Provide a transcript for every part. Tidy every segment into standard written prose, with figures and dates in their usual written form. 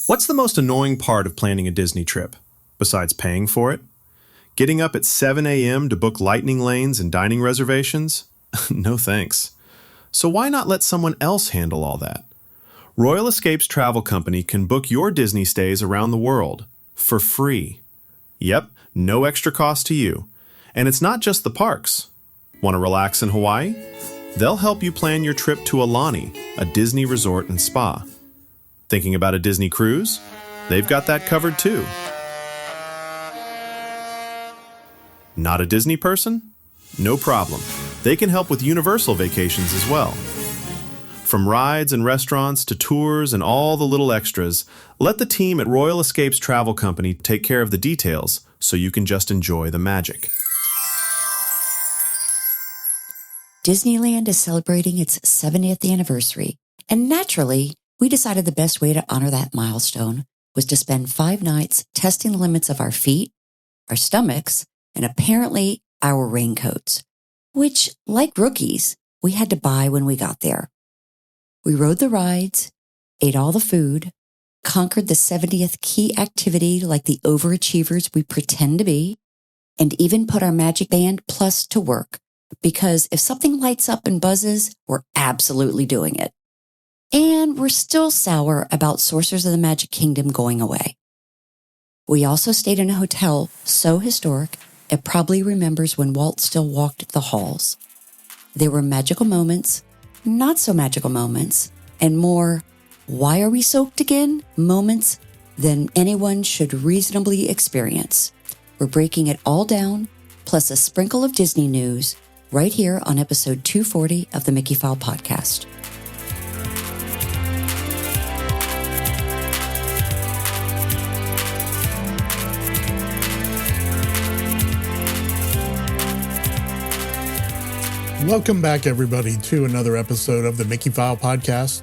What's the most annoying part of planning a Disney trip, besides paying for it? Getting up at 7 a.m. to book lightning lanes and dining reservations? No thanks. So why not let someone else handle all that? Royal Escapes Travel Company can book your Disney stays around the world for free. Yep, no extra cost to you. And it's not just the parks. Want to relax in Hawaii? They'll help you plan your trip to Aulani, a Disney resort and spa. Thinking about a Disney cruise? They've got that covered too. Not a Disney person? No problem. They can help with Universal vacations as well. From rides and restaurants to tours and all the little extras, let the team at Royal Escapes Travel Company take care of the details so you can just enjoy the magic. Disneyland is celebrating its 70th anniversary, and naturally, we decided the best way to honor that milestone was to spend 5 nights testing the limits of our feet, our stomachs, and apparently our raincoats, which, like rookies, we had to buy when we got there. We rode the rides, ate all the food, conquered the 70th key activity like the overachievers we pretend to be, and even put our MagicBand Plus to work, because if something lights up and buzzes, we're absolutely doing it. And we're still sour about Sorcerers of the Magic Kingdom going away. We also stayed in a hotel so historic, it probably remembers when Walt still walked the halls. There were magical moments, not so magical moments, and more, why are we soaked again? Moments than anyone should reasonably experience. We're breaking it all down, plus a sprinkle of Disney news, right here on episode 240 of the Mickeyphile Podcast. Welcome back, everybody, to another episode of the Mickeyphile Podcast.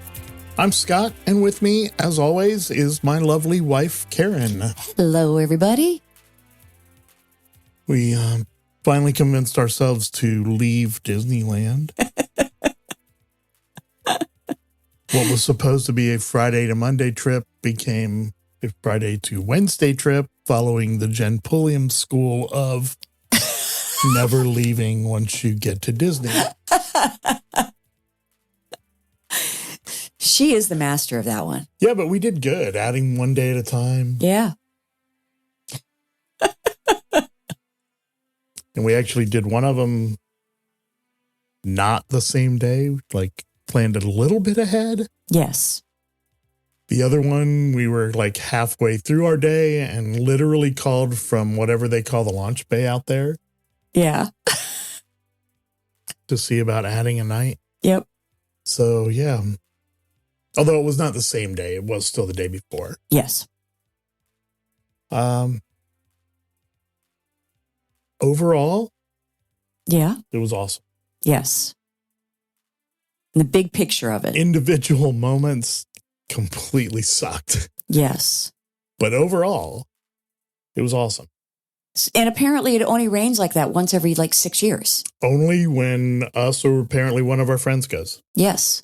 I'm Scott, and with me, as always, is my lovely wife, Karen. Hello, everybody. We finally convinced ourselves to leave Disneyland. What was supposed to be a Friday to Monday trip became a Friday to Wednesday trip, following the Jen Pulliam school of never leaving once you get to Disney. She is the master of that one. Yeah, but we did good, adding one day at a time. Yeah. And we actually did one of them not the same day, like planned it a little bit ahead. Yes. The other one, we were like halfway through our day and literally called from whatever they call the launch bay out there. Yeah. To see about adding a night. Yep. So, yeah. Although it was not the same day, it was still the day before. Yes. Overall, yeah, it was awesome. Yes. And the big picture of it. Individual moments completely sucked. Yes. But overall, it was awesome. And apparently it only rains like that once every 6 years. Only when us or apparently one of our friends goes. Yes.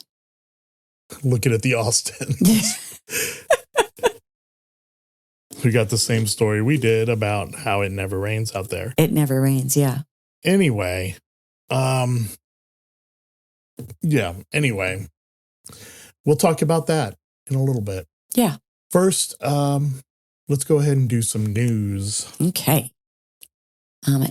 Looking at the Austins. We got the same story we did about how it never rains out there. It never rains, yeah. Anyway, anyway, we'll talk about that in a little bit. Yeah. First, let's go ahead and do some news. Okay.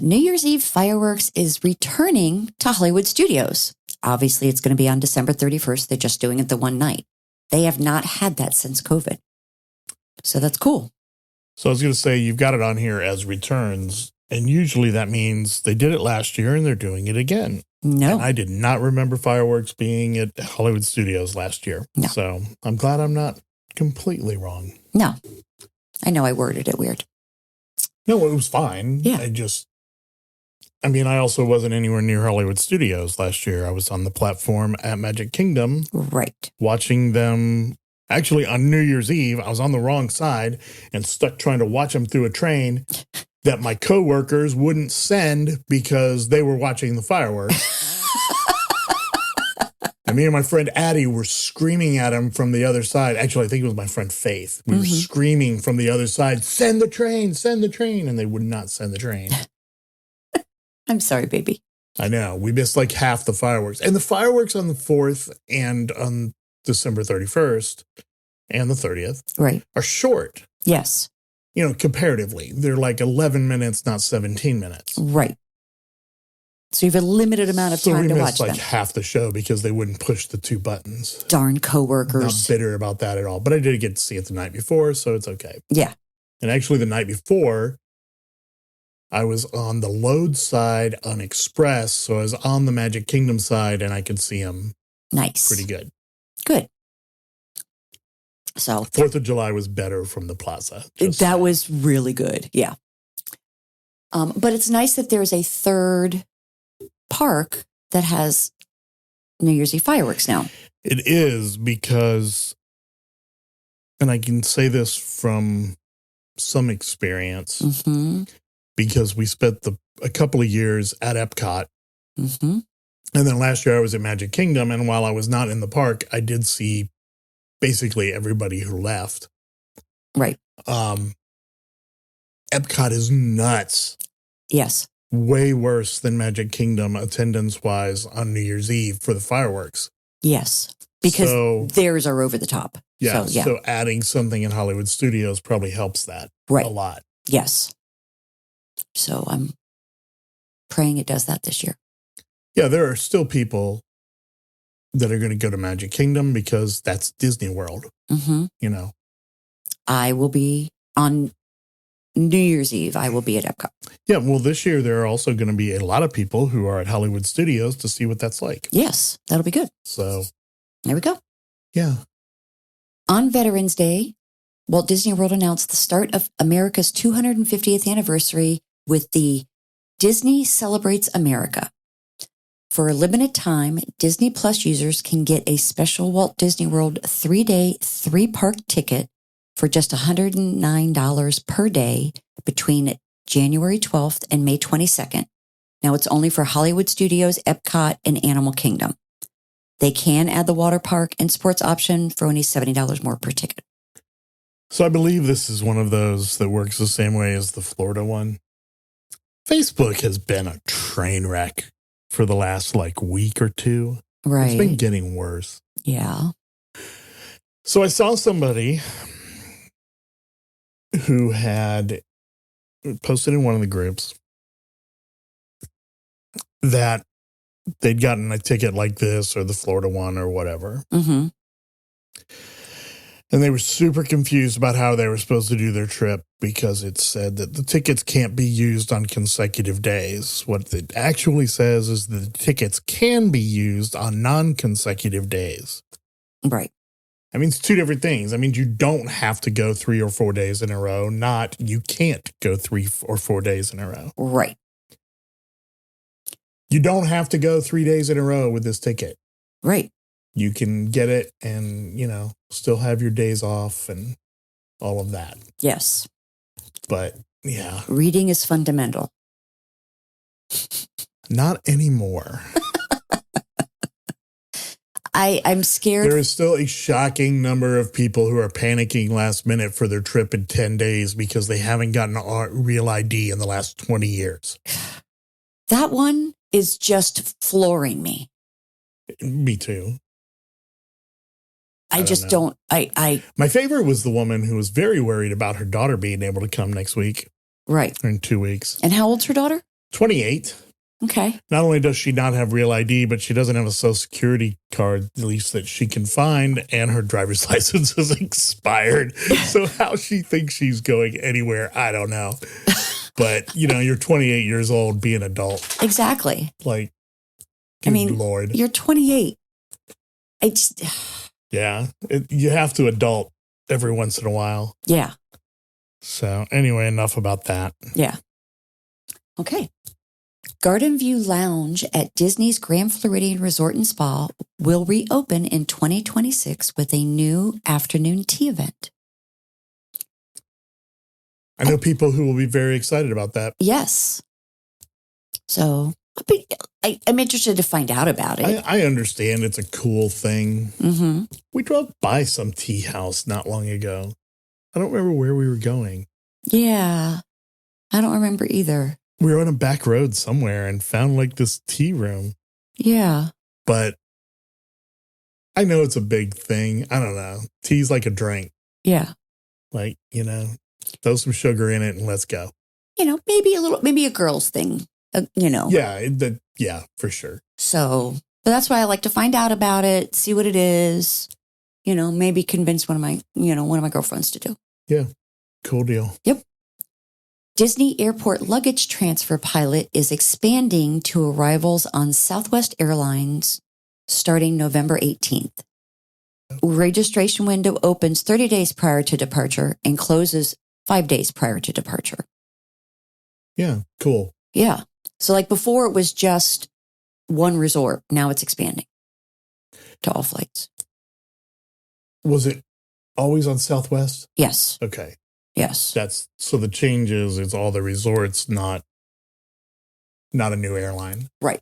New Year's Eve fireworks is returning to Hollywood Studios. Obviously, it's going to be on December 31st. They're just doing it the one night. They have not had that since COVID. So that's cool. So I was going to say, you've got it on here as returns, and usually that means they did it last year and they're doing it again. No. And I did not remember fireworks being at Hollywood Studios last year. No. So I'm glad I'm not completely wrong. No. I know I worded it weird. No, it was fine. Yeah. I also wasn't anywhere near Hollywood Studios last year. I was on the platform at Magic Kingdom. Right. Watching them. Actually, on New Year's Eve, I was on the wrong side and stuck trying to watch them through a train that my coworkers wouldn't send because they were watching the fireworks. And me and my friend Addie were screaming at him from the other side. Actually, I think it was my friend Faith. We were screaming from the other side, send the train, send the train. And they would not send the train. I'm sorry, baby. I know. We missed like half the fireworks. And the fireworks on the 4th and on December 31st and the 30th are short. Yes. You know, comparatively. They're like 11 minutes, not 17 minutes. Right. So you have a limited amount of time to watch them. We missed like half the show because they wouldn't push the 2 buttons. Darn coworkers. Not bitter about that at all. But I did get to see it the night before, so it's okay. Yeah. And actually the night before, I was on the load side on Express, so I was on the Magic Kingdom side, and I could see them pretty good. Good. So 4th of July was better from the plaza. That was really good, yeah. But it's nice that there's a third park that has New Year's Eve fireworks now. It is because, and I can say this from some experience, because we spent a couple of years at Epcot. And then last year I was at Magic Kingdom, and while I was not in the park, I did see basically everybody who left. Right. Epcot is nuts. Yes. Way worse than Magic Kingdom attendance-wise on New Year's Eve for the fireworks. Yes. Because theirs are over the top. Yeah. So adding something in Hollywood Studios probably helps that a lot. Yes. So I'm praying it does that this year. Yeah, there are still people that are going to go to Magic Kingdom because that's Disney World. You know. I will be on New Year's Eve. I will be at Epcot. Yeah, well, this year there are also going to be a lot of people who are at Hollywood Studios to see what that's like. Yes, that'll be good. So there we go. Yeah. On Veterans Day, Walt Disney World announced the start of America's 250th anniversary with the Disney Celebrates America. For a limited time, Disney Plus users can get a special Walt Disney World 3-day, 3-park ticket for just $109 per day between January 12th and May 22nd. Now, it's only for Hollywood Studios, Epcot, and Animal Kingdom. They can add the water park and sports option for only $70 more per ticket. So I believe this is one of those that works the same way as the Florida one. Facebook has been a train wreck for the last week or two. Right. It's been getting worse. Yeah. So I saw somebody who had posted in one of the groups that they'd gotten a ticket like this or the Florida one or whatever. And they were super confused about how they were supposed to do their trip because it said that the tickets can't be used on consecutive days. What it actually says is that the tickets can be used on non-consecutive days. Right. I mean, it's two different things. I mean, you don't have to go 3 or 4 days in a row, not you can't go 3 or 4 days in a row. Right. You don't have to go 3 days in a row with this ticket. Right. You can get it and, still have your days off and all of that. Yes. But, yeah. Reading is fundamental. Not anymore. I'm scared. There is still a shocking number of people who are panicking last minute for their trip in 10 days because they haven't gotten a real ID in the last 20 years. That one is just flooring me. Me too. I just don't. My favorite was the woman who was very worried about her daughter being able to come next week. Right. In 2 weeks. And how old's her daughter? 28. Okay. Not only does she not have real ID, but she doesn't have a social security card, at least that she can find, and her driver's license is expired. So how she thinks she's going anywhere, I don't know. But, you're 28 years old, be an adult. Exactly. Lord. You're 28. Yeah. You have to adult every once in a while. Yeah. So anyway, enough about that. Yeah. Okay. Garden View Lounge at Disney's Grand Floridian Resort and Spa will reopen in 2026 with a new afternoon tea event. I know people who will be very excited about that. Yes. So I'm interested to find out about it. I understand it's a cool thing. Mm-hmm. We drove by some tea house not long ago. I don't remember where we were going. Yeah. I don't remember either. We were on a back road somewhere and found like this tea room. Yeah. But I know it's a big thing. I don't know. Tea's like a drink. Yeah. Like, throw some sugar in it and let's go. Maybe a girl's thing, Yeah, for sure. So that's why I like to find out about it, see what it is, maybe convince one of my girlfriends to do. Yeah. Cool deal. Yep. Disney Airport luggage transfer pilot is expanding to arrivals on Southwest Airlines starting November 18th. Registration window opens 30 days prior to departure and closes 5 days prior to departure. Yeah, cool. Yeah. So like before it was just one resort. Now it's expanding to all flights. Was it always on Southwest? Yes. Okay. Yes. So the change is it's all the resorts, not a new airline. Right.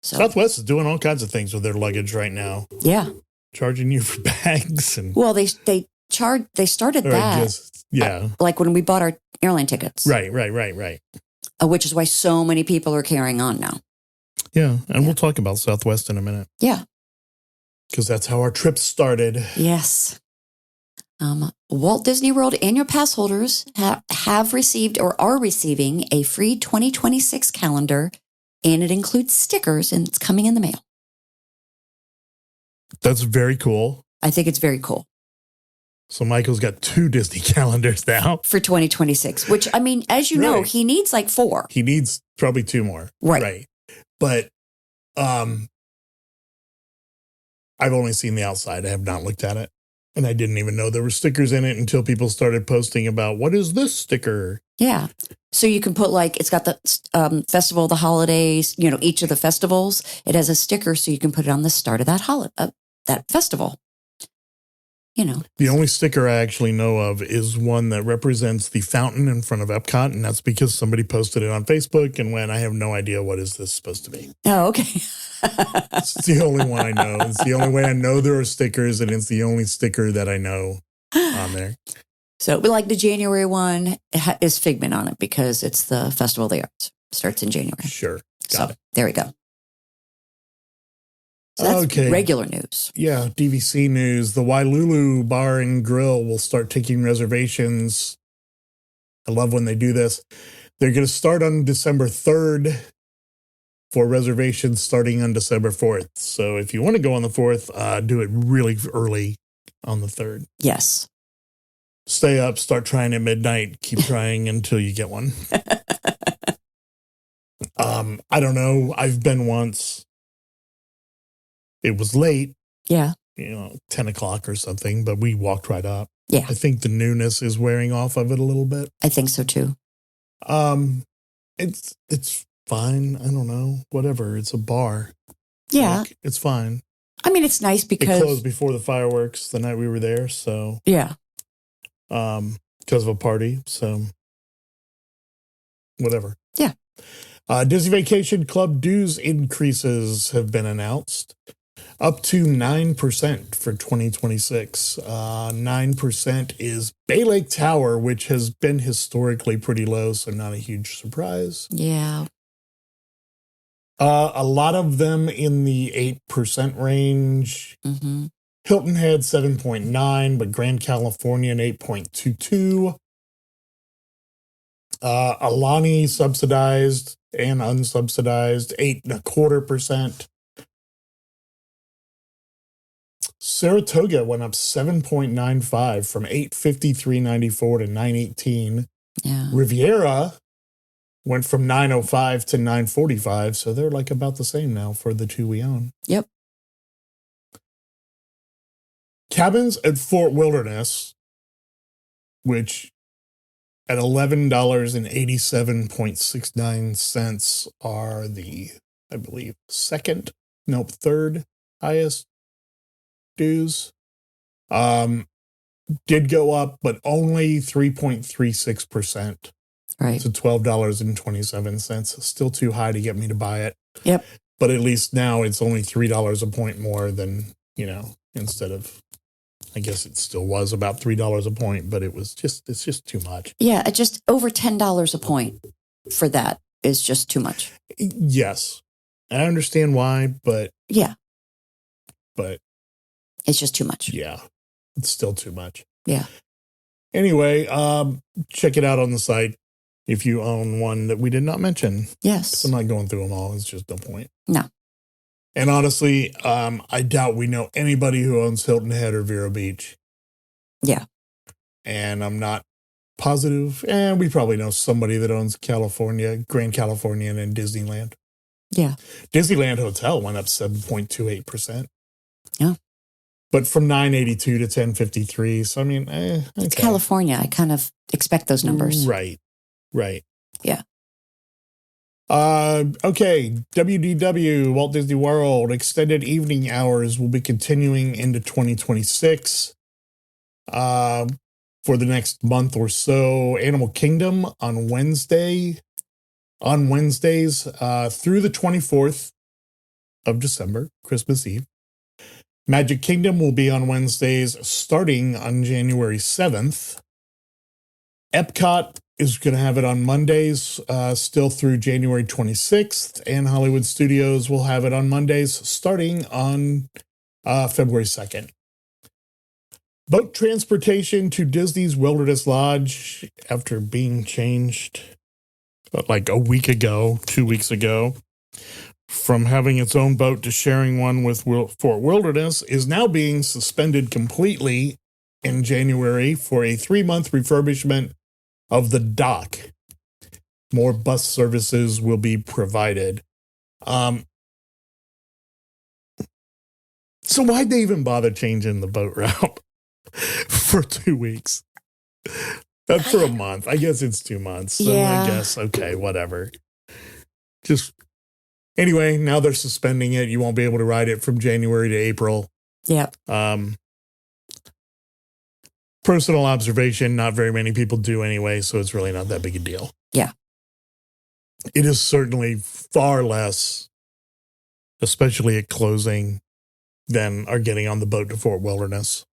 So Southwest is doing all kinds of things with their luggage right now. Yeah. Charging you for bags and well, they started that. Yeah. Like when we bought our airline tickets. Right. Which is why so many people are carrying on now. Yeah, and we'll talk about Southwest in a minute. Yeah. Because that's how our trip started. Yes. Walt Disney World annual pass holders have received or are receiving a free 2026 calendar, and it includes stickers, and it's coming in the mail. That's very cool. I think it's very cool. So Michael's got 2 Disney calendars now. For 2026, which, I mean, as you know, he needs like 4. He needs probably 2 more. Right. But I've only seen the outside. I have not looked at it. And I didn't even know there were stickers in it until people started posting about, what is this sticker? Yeah. So you can put it's got the festival of the holidays, each of the festivals. It has a sticker so you can put it on the start of that festival. The only sticker I actually know of is one that represents the fountain in front of Epcot, and that's because somebody posted it on Facebook and went, I have no idea what is this supposed to be. Oh, okay. It's the only one I know. It's the only way I know there are stickers, and it's the only sticker that I know on there. So, but like the January one is Figment on it because it's the Festival of the Arts. Starts in January. Sure. Got it. There we go. So that's regular news. Yeah, DVC news. The Wailulu Bar and Grill will start taking reservations. I love when they do this. They're going to start on December 3rd for reservations starting on December 4th. So if you want to go on the 4th, do it really early on the 3rd. Yes. Stay up, start trying at midnight, keep trying until you get one. I don't know. I've been once. It was late. Yeah. 10 o'clock or something, but we walked right up. Yeah. I think the newness is wearing off of it a little bit. I think so too. It's fine. I don't know. Whatever. It's a bar. Yeah. It's fine. I mean, it's nice because it closed before the fireworks the night we were there. So yeah. Because of a party. So whatever. Yeah. Disney Vacation Club dues increases have been announced. Up to 9% for 2026. 9% is Bay Lake Tower, which has been historically pretty low, so not a huge surprise. Yeah. A lot of them in the 8% range. Mm-hmm. Hilton Head 7.9, but Grand Californian 8.22. Alani subsidized and unsubsidized 8.25%. Saratoga went up 7.95 from $853.94 to $918. Yeah. Riviera went from $905 to $945, so they're like about the same now for the 2 we own. Yep. Cabins at Fort Wilderness, which at $11.87.69 are the, I believe, third highest dues. Did go up, but only 3.36%. Right. to $12.27. Still too high to get me to buy it. Yep. But at least now it's only $3 a point more than, instead of, I guess it still was about $3 a point, but it's just too much. Yeah, it just over $10 a point for that is just too much. Yes. I understand why, but Yeah. But it's just too much. Yeah. It's still too much. Yeah. Anyway, check it out on the site if you own one that we did not mention. Yes. I'm not going through them all. It's just no point. No. And honestly, I doubt we know anybody who owns Hilton Head or Vero Beach. Yeah. And I'm not positive. And we probably know somebody that owns California, Grand Californian, and Disneyland. Yeah. Disneyland Hotel went up 7.28%. Yeah. But from 982 to 1053. So, I mean, it's California. I kind of expect those numbers. Right. Yeah. Okay. WDW, Walt Disney World, extended evening hours will be continuing into 2026. For the next month or so. Animal Kingdom on Wednesdays through the 24th of December, Christmas Eve. Magic Kingdom will be on Wednesdays starting on January 7th. Epcot is going to have it on Mondays still through January 26th. And Hollywood Studios will have it on Mondays starting on February 2nd. Boat transportation to Disney's Wilderness Lodge, after being changed like a week ago, 2 weeks ago, from having its own boat to sharing one with Fort Wilderness, is now being suspended completely in January for a 3-month refurbishment of the dock. More bus services will be provided. So why'd they even bother changing the boat route for 2 weeks? For a month. I guess it's 2 months. So Yeah. I guess, okay, whatever. Anyway, now they're suspending it. You won't be able to ride it from January to April. Yeah. Personal observation, not very many people do anyway, so it's really not that big a deal. Yeah. It is certainly far less, especially at closing, than are getting on the boat to Fort Wilderness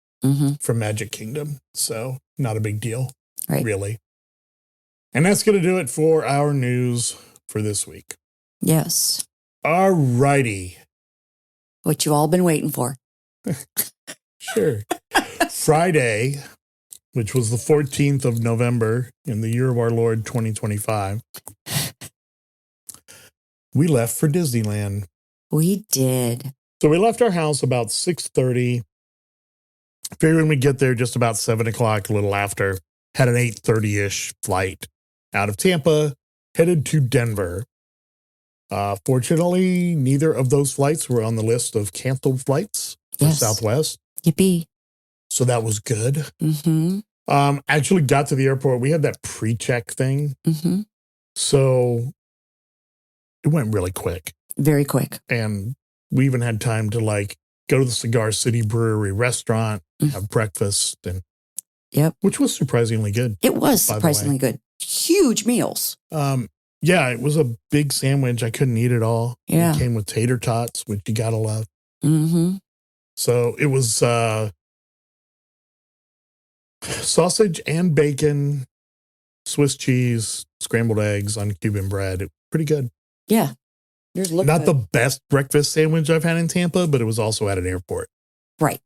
from Magic Kingdom. So not a big deal, really. And that's going to do it for our news for this week. Yes. All righty. What you all been waiting for. Sure. Friday, which was the 14th of November in the year of our Lord 2025, we left for Disneyland. We did. So we left our house about 6:30. Figured we'd get there just about 7 o'clock, a little after. Had an 8:30-ish flight out of Tampa, headed to Denver. Fortunately, neither of those flights were on the list of canceled flights for Southwest. Yippee. So that was good. Mm-hmm. Actually got to the airport. We had that pre-check thing. Mm-hmm. So it went really quick. Very quick. And we even had time to go to the Cigar City Brewery restaurant, have breakfast, and which was surprisingly good. It was surprisingly good. Huge meals. Yeah, it was a big sandwich. I couldn't eat it all. Yeah. It came with tater tots, which you gotta love. Mm-hmm. So it was sausage and bacon, Swiss cheese, scrambled eggs on Cuban bread. Pretty good. Yeah. Not the best breakfast sandwich I've had in Tampa, but it was also at an airport. Right.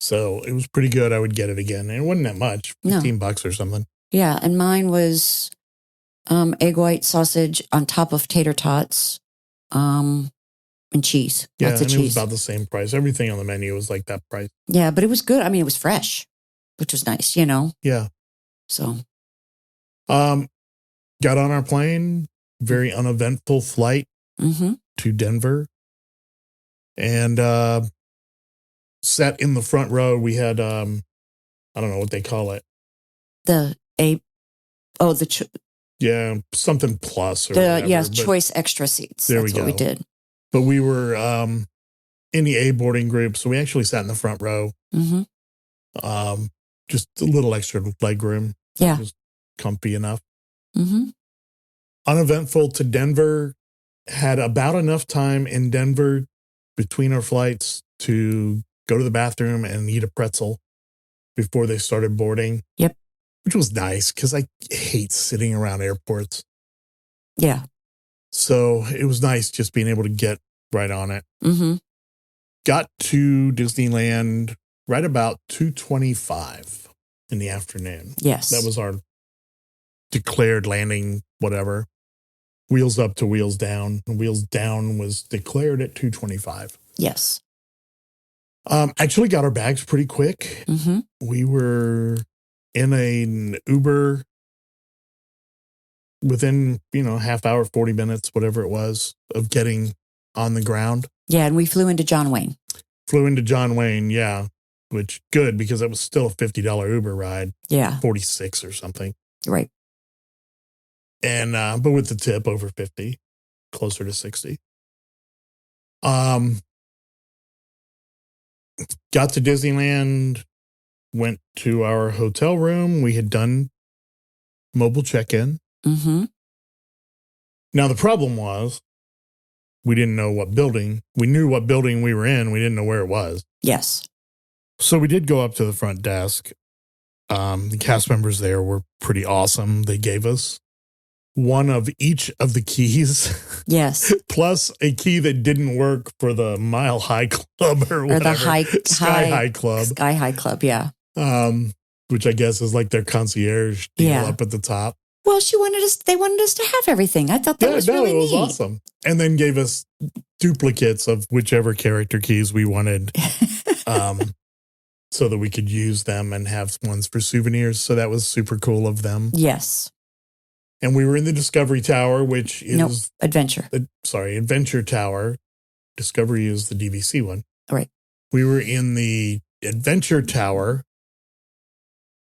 So it was pretty good. I would get it again. And it wasn't that much, $15 or something. Yeah. And mine was egg white sausage on top of tater tots and cheese. Yeah, Lots of cheese. It was about the same price. Everything on the menu was like that price. Yeah, but it was good. I mean, it was fresh, which was nice, Yeah. So. Got on our plane. Very uneventful flight to Denver. And sat in the front row. We had, I don't know what they call it. Something plus or whatever. Choice extra seats. That's what we did. But we were in the A boarding group, so we actually sat in the front row. Just a little extra leg room. Yeah. Just comfy enough. Mm-hmm. Uneventful to Denver. Had about enough time in Denver between our flights to go to the bathroom and eat a pretzel before they started boarding. Yep. Which was nice because I hate sitting around airports. Yeah. So it was nice just being able to get right on it. Mm-hmm. Got to Disneyland right about 2:25 in the afternoon. Yes. That was our declared landing, whatever. Wheels up to wheels down. Wheels down was declared at 2:25. Yes. Actually got our bags pretty quick. Mm-hmm. We were in an Uber within, half hour, 40 minutes, whatever it was, of getting on the ground. Yeah, and we flew into John Wayne. Flew into John Wayne, yeah, which good because that was still a $50 Uber ride. Yeah. 46 or something. Right. And but with the tip over 50, closer to 60. Got to Disneyland, went to our hotel room. We had done mobile check-in. Mm-hmm. Now the problem was we didn't know what building. We knew what building we were in. We didn't know where it was. Yes. So we did go up to the front desk. The cast members there were pretty awesome. They gave us one of each of the keys. Yes. Plus a key that didn't work for the Mile High Club or whatever. Or the Sky High Club. Sky High Club, yeah. Which I guess is like their concierge deal Yeah. up at the top. Well, they wanted us to have everything. I thought that was really it was neat. awesome. And then gave us duplicates of whichever character keys we wanted. So that we could use them and have ones for souvenirs. So that was super cool of them. Yes. And we were in the Discovery Tower, which is... Adventure. Adventure Tower. Discovery is the DVC one. Right. We were in the Adventure Tower,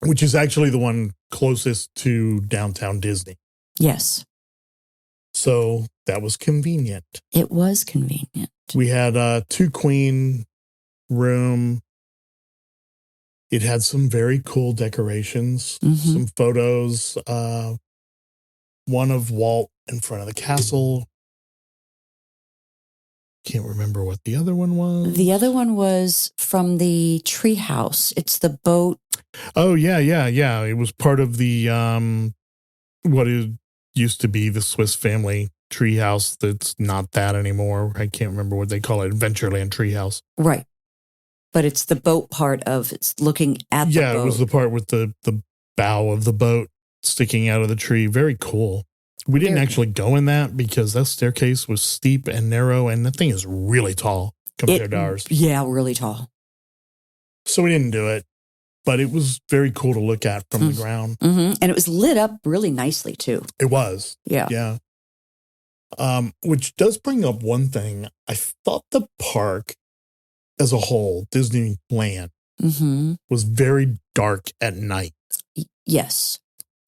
which is actually the one closest to downtown Disney. Yes. So that was convenient. It was convenient. We had a 2-queen room. It had some very cool decorations, some photos. One of Walt in front of the castle. Can't remember what the other one was. The other one was from the treehouse. It's the boat. Oh, yeah. It was part of the, what it used to be the Swiss Family treehouse. That's not that anymore. I can't remember what they call it. Adventureland treehouse. Right. But it's the boat part of it's looking at the boat. Yeah, it was the part with the bow of the boat sticking out of the tree. Very cool. We didn't actually go in that because that staircase was steep and narrow, and that thing is really tall compared to ours. Yeah, really tall. So we didn't do it, but it was very cool to look at from the ground. Mm-hmm. And it was lit up really nicely, too. It was. Yeah. Yeah. Which does bring up one thing. I thought the park as a whole, Disneyland, was very dark at night. Yes.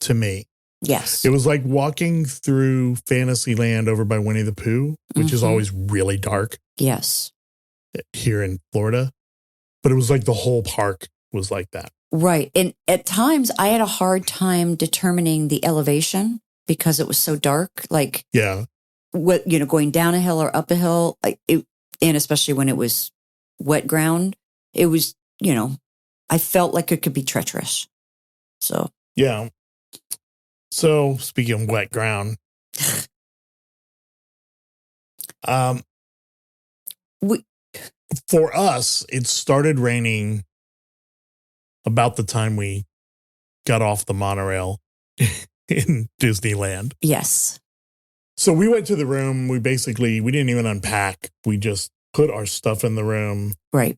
To me. Yes. It was like walking through Fantasyland over by Winnie the Pooh, which is always really dark. Yes. Here in Florida. But it was like the whole park was like that. Right. And at times I had a hard time determining the elevation because it was so dark. Like, yeah, going down a hill or up a hill. And especially when it was wet ground, it was, I felt like it could be treacherous. So, yeah. So speaking of wet ground, for us, it started raining about the time we got off the monorail in Disneyland. Yes. So we went to the room. We didn't even unpack. We just put our stuff in the room. Right.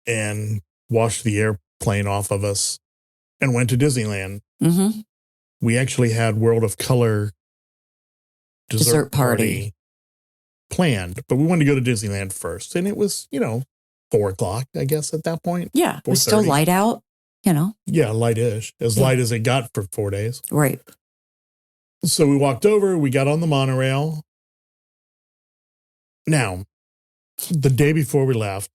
And washed the airplane off of us and went to Disneyland. Mm-hmm. We actually had World of Color dessert party planned, but we wanted to go to Disneyland first. And it was, 4:00, I guess, at that point. Yeah. It was still light out, Yeah, light-ish. As light as it got for 4 days. Right. So we walked over, we got on the monorail. Now, the day before we left,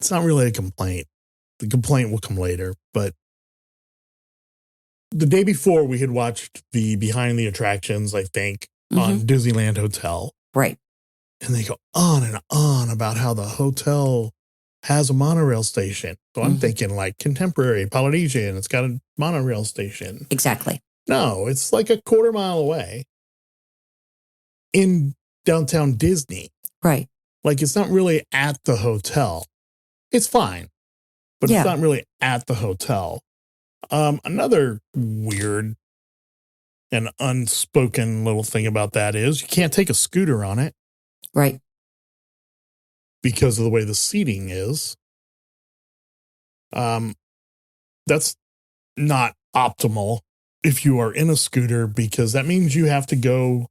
it's not really a complaint. The complaint will come later, but the day before we had watched the Behind the Attractions, I think, on Disneyland Hotel. Right. And they go on and on about how the hotel has a monorail station. So I'm thinking like contemporary Polynesian. It's got a monorail station. Exactly. No, it's like a quarter mile away in downtown Disney. Right. Like it's not really at the hotel. It's fine, but it's not really at the hotel. Another weird and unspoken little thing about that is you can't take a scooter on it. Right. Because of the way the seating is. That's not optimal if you are in a scooter, because that means you have to go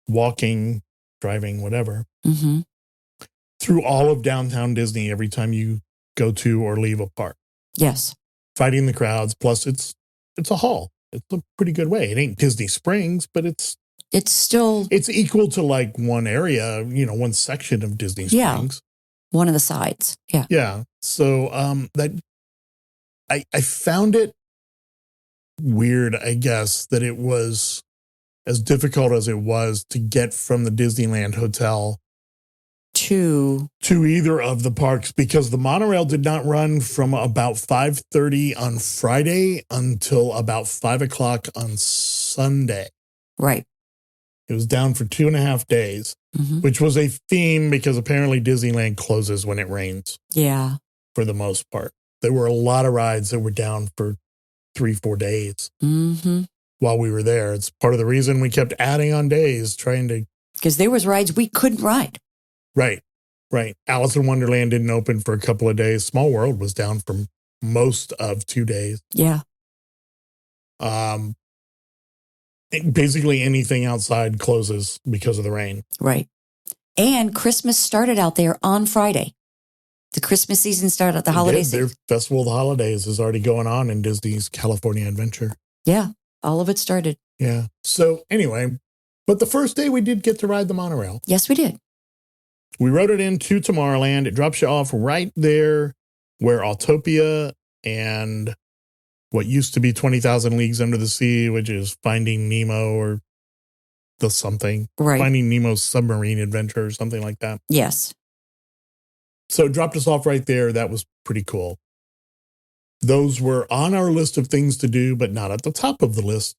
walking, driving, whatever, through all of downtown Disney every time you go to or leave a park. Yes. Fighting the crowds. Plus it's a haul. It's a pretty good way. It ain't Disney Springs, but it's still, it's equal to like one area, one section of Disney Springs. One of the sides. Yeah. Yeah. So that I found it weird, I guess, that it was as difficult as it was to get from the Disneyland Hotel to either of the parks, because the monorail did not run from about 5:30 on Friday until about 5 o'clock on Sunday. Right. It was down for 2.5 days, which was a theme because apparently Disneyland closes when it rains. Yeah. For the most part. There were a lot of rides that were down for 3-4 days while we were there. It's part of the reason we kept adding on days, trying to... Because there was rides we couldn't ride. Right. Alice in Wonderland didn't open for a couple of days. Small World was down for most of 2 days. Yeah. Basically anything outside closes because of the rain. Right. And Christmas started out there on Friday. The Christmas season started, the holiday season. Their Festival of the Holidays is already going on in Disney's California Adventure. Yeah. All of it started. Yeah. So anyway, but the first day we did get to ride the monorail. Yes, we did. We rode it into Tomorrowland. It drops you off right there where Autopia and what used to be 20,000 Leagues Under the Sea, which is Finding Nemo or the something. Right. Finding Nemo's Submarine Adventure or something like that. Yes. So it dropped us off right there. That was pretty cool. Those were on our list of things to do, but not at the top of the list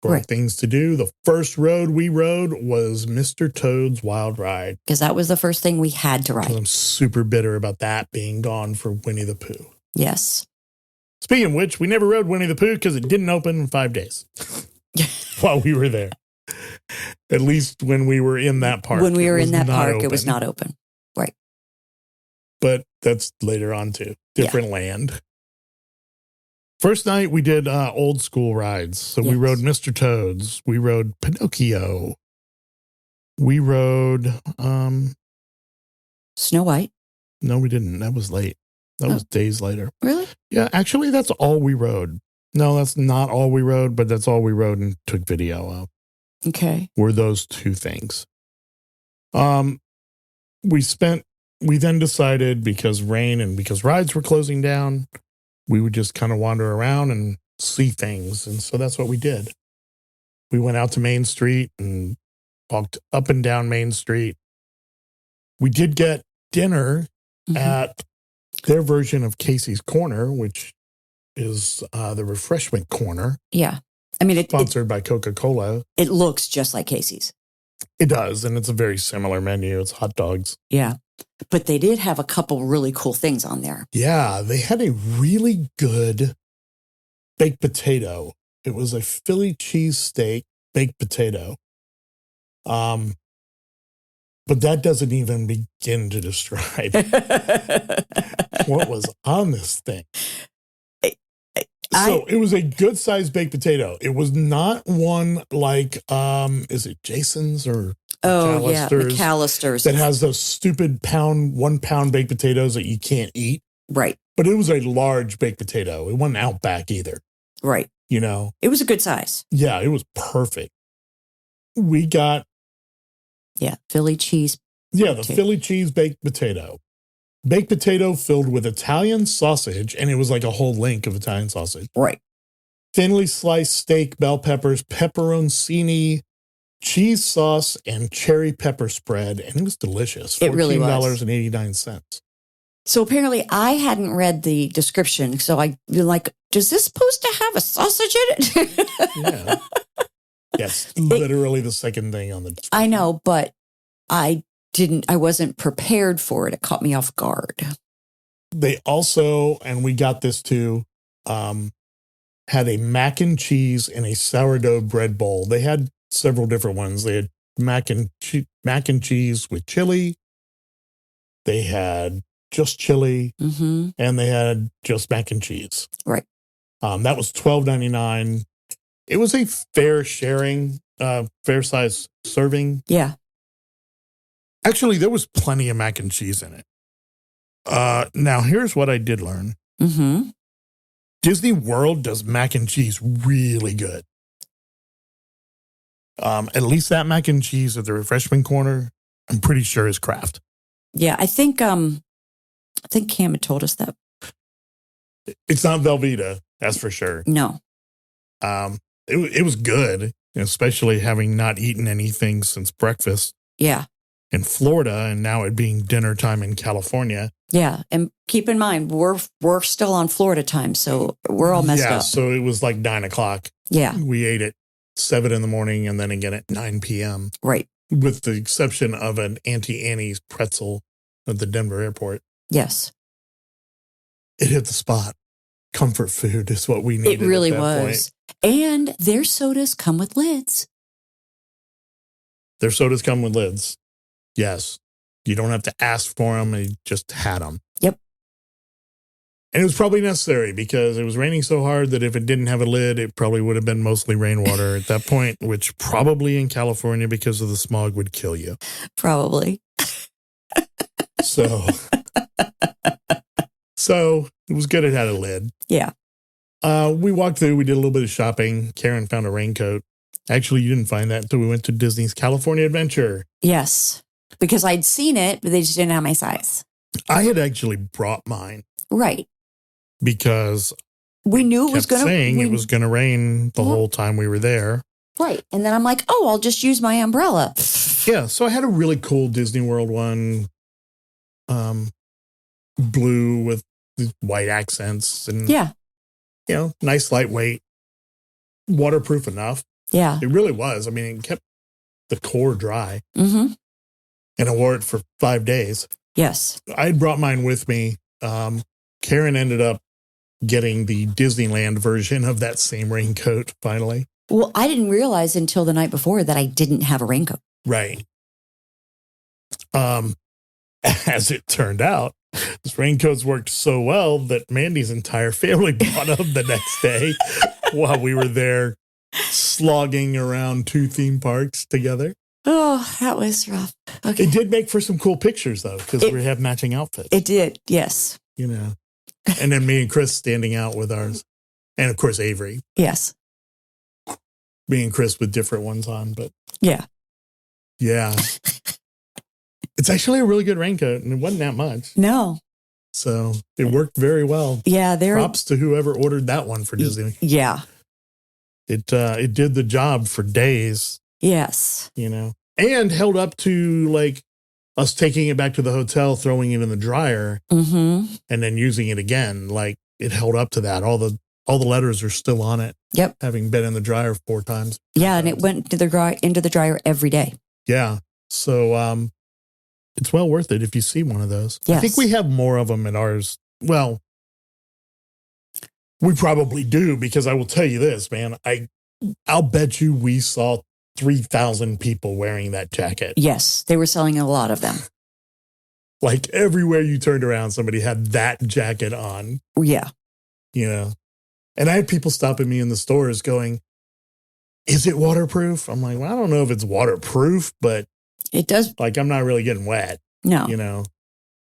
for things to do. The first road we rode was Mr. Toad's Wild Ride. Because that was the first thing we had to ride. I'm super bitter about that being gone for Winnie the Pooh. Yes. Speaking of which, we never rode Winnie the Pooh because it didn't open in 5 days while we were there. At least when we were in that park. When we were in that park, open. It was not open. Right. But that's later on too. Different land. First night we did old school rides. So we rode Mr. Toad's. We rode Pinocchio. We rode Snow White. No, we didn't. That was late. That was days later. Really? Yeah, actually that's all we rode. No, that's not all we rode, but that's all we rode and took video of. Okay. Were those two things. We then decided, because rain and because rides were closing down, we would just kind of wander around and see things. And so that's what we did. We went out to Main Street and walked up and down Main Street. We did get dinner at their version of Casey's Corner, which is the refreshment corner. Yeah. I mean, sponsored by Coca-Cola. It looks just like Casey's. It does. And it's a very similar menu. It's hot dogs. Yeah. But they did have a couple really cool things on there. Yeah. They had a really good baked potato. It was a Philly cheesesteak baked potato. But that doesn't even begin to describe what was on this thing. So it was a good sized baked potato. It was not one like, is it Jason's or McAllister's. That has those stupid 1 pound baked potatoes that you can't eat. Right. But it was a large baked potato. It wasn't Outback either. Right. It was a good size. Yeah, it was perfect. We got. Yeah, Philly cheese. Yeah, the Philly cheese baked potato. Baked potato filled with Italian sausage, and it was like a whole link of Italian sausage. Right. thinly sliced steak, bell peppers, pepperoncini, cheese sauce, and cherry pepper spread. And it was delicious. It really was. $14.89. So apparently I hadn't read the description. So I was like, is this supposed to have a sausage in it? Yeah. Yes. Literally the second thing on the description. I know, but I wasn't prepared for it. It caught me off guard. They also, and we got this too, had a mac and cheese and a sourdough bread bowl. They had several different ones. They had mac and cheese with chili. They had just chili, and they had just mac and cheese. Right. That was $12.99. It was a fair sharing, fair size serving. Yeah. Actually, there was plenty of mac and cheese in it. Now, here's what I did learn. Disney World does mac and cheese really good. At least that mac and cheese at the refreshment corner, I'm pretty sure is Kraft. Yeah, I think Cam had told us that. It's not Velveeta, that's for sure. No. It was good, especially having not eaten anything since breakfast. Yeah. In Florida, and now it being dinner time in California. Yeah, and keep in mind, we're still on Florida time, so we're all messed up. Yeah, so it was like 9 o'clock. Yeah. We ate at 7 in the morning and then again at 9 p.m. Right. With the exception of an Auntie Annie's pretzel at the Denver airport. Yes. It hit the spot. Comfort food is what we needed. It really at that was. point. And their sodas come with lids. Their sodas come with lids. Yes. You don't have to ask for them. You just had them. Yep. And it was probably necessary because it was raining so hard that if it didn't have a lid, it probably would have been mostly rainwater at that point, which probably in California because of the smog would kill you. Probably. So it was good it had a lid. Yeah. We walked through. We did a little bit of shopping. Karen found a raincoat. Actually, you didn't find that until we went to Disney's California Adventure. Yes. Because I'd seen it, but they just didn't have my size. I had actually brought mine. Right. Because we knew it was going to it was going to rain the whole time we were there. Right. And then I'm like, oh, I'll just use my umbrella. Yeah. So I had a really cool Disney World one. Blue with white accents and nice lightweight, waterproof enough. Yeah. It really was. I mean, it kept the core dry. Mm-hmm. And I wore it for 5 days. Yes. I had brought mine with me. Karen ended up getting the Disneyland version of that same raincoat finally. Well, I didn't realize until the night before that I didn't have a raincoat. Right. As it turned out, this raincoats worked so well that Mandy's entire family bought them the next day while we were there slogging around 2 theme parks together. Oh, that was rough. Okay. It did make for some cool pictures, though, because we have matching outfits. It did, yes. You know, and then me and Chris standing out with ours. And, of course, Avery. Yes. Me and Chris with different ones on, but... Yeah. Yeah. It's actually a really good raincoat, and it wasn't that much. No. So it worked very well. Yeah, props to whoever ordered that one for Disney. Yeah. It did the job for days. Yes. You know, and held up to like us taking it back to the hotel, throwing it in the dryer, and then using it again. Like it held up to that. All the letters are still on it. Yep. Having been in the dryer 4 times. Yeah, and it went to into the dryer every day. Yeah. So it's well worth it if you see one of those. Yes. I think we have more of them at ours. Well, we probably do because I will tell you this, man. I'll bet you we saw 3,000 people wearing that jacket. Yes, they were selling a lot of them. Like everywhere you turned around, somebody had that jacket on. Yeah. You know, and I had people stopping me in the stores going, is it waterproof? I'm like, well, I don't know if it's waterproof, but it does. Like, I'm not really getting wet. No. You know,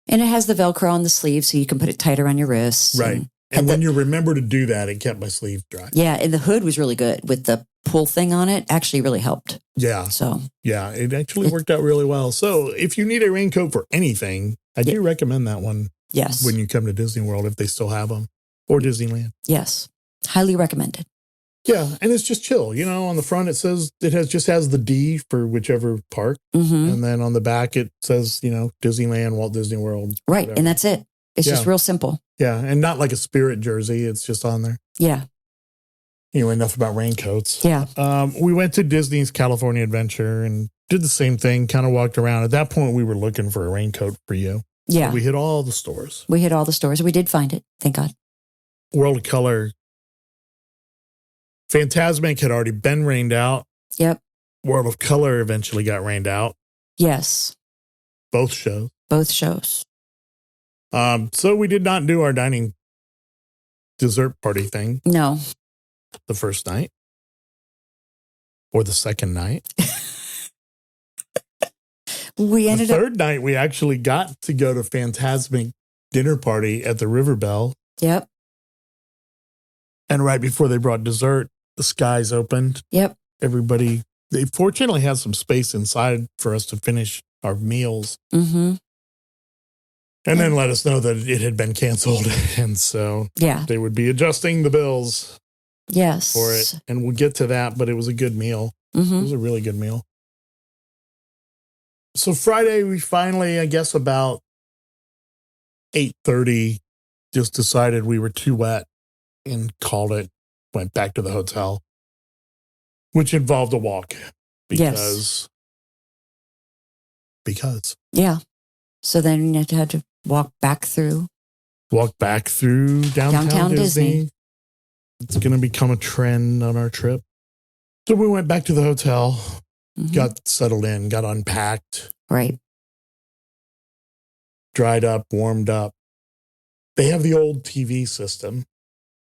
and it has the Velcro on the sleeve so you can put it tighter on your wrists. Right. And when you remember to do that, it kept my sleeve dry. Yeah. And the hood was really good with the pull thing on it. Actually really helped. Yeah. So, yeah, it actually worked out really well. So if you need a raincoat for anything, I do recommend that one. Yes. When you come to Disney World, if they still have them, or Disneyland. Yes. Highly recommended. Yeah, and it's just chill. On the front it says just has the D for whichever park, and then on the back it says Disneyland, Walt Disney World, right, whatever. and that's it. It's just real simple. Yeah, and not like a Spirit jersey. It's just on there. Yeah. Enough about raincoats. Yeah. We went to Disney's California Adventure and did the same thing. Kind of walked around. At that point, we were looking for a raincoat for you. Yeah. So we hit all the stores. We did find it. Thank God. World of Color. Phantasmic had already been rained out. Yep. World of Color eventually got rained out. Yes. Both shows. So we did not do our dining dessert party thing. No. The first night. Or the second night. The third night, we actually got to go to Phantasmic dinner party at the River Bell. Yep. And right before they brought dessert, the skies opened. Yep. They fortunately had some space inside for us to finish our meals. Mm-hmm. And then let us know that it had been canceled. And so they would be adjusting the bills for it. And we'll get to that, but it was a good meal. Mm-hmm. It was a really good meal. So Friday, we finally, I guess about 8:30, just decided we were too wet and called it, went back to the hotel, which involved a walk because. Yeah. So then you had to walk back through downtown Disney. It's going to become a trend on our trip. So we went back to the hotel, got settled in, got unpacked. Right. Dried up, warmed up. They have the old TV system.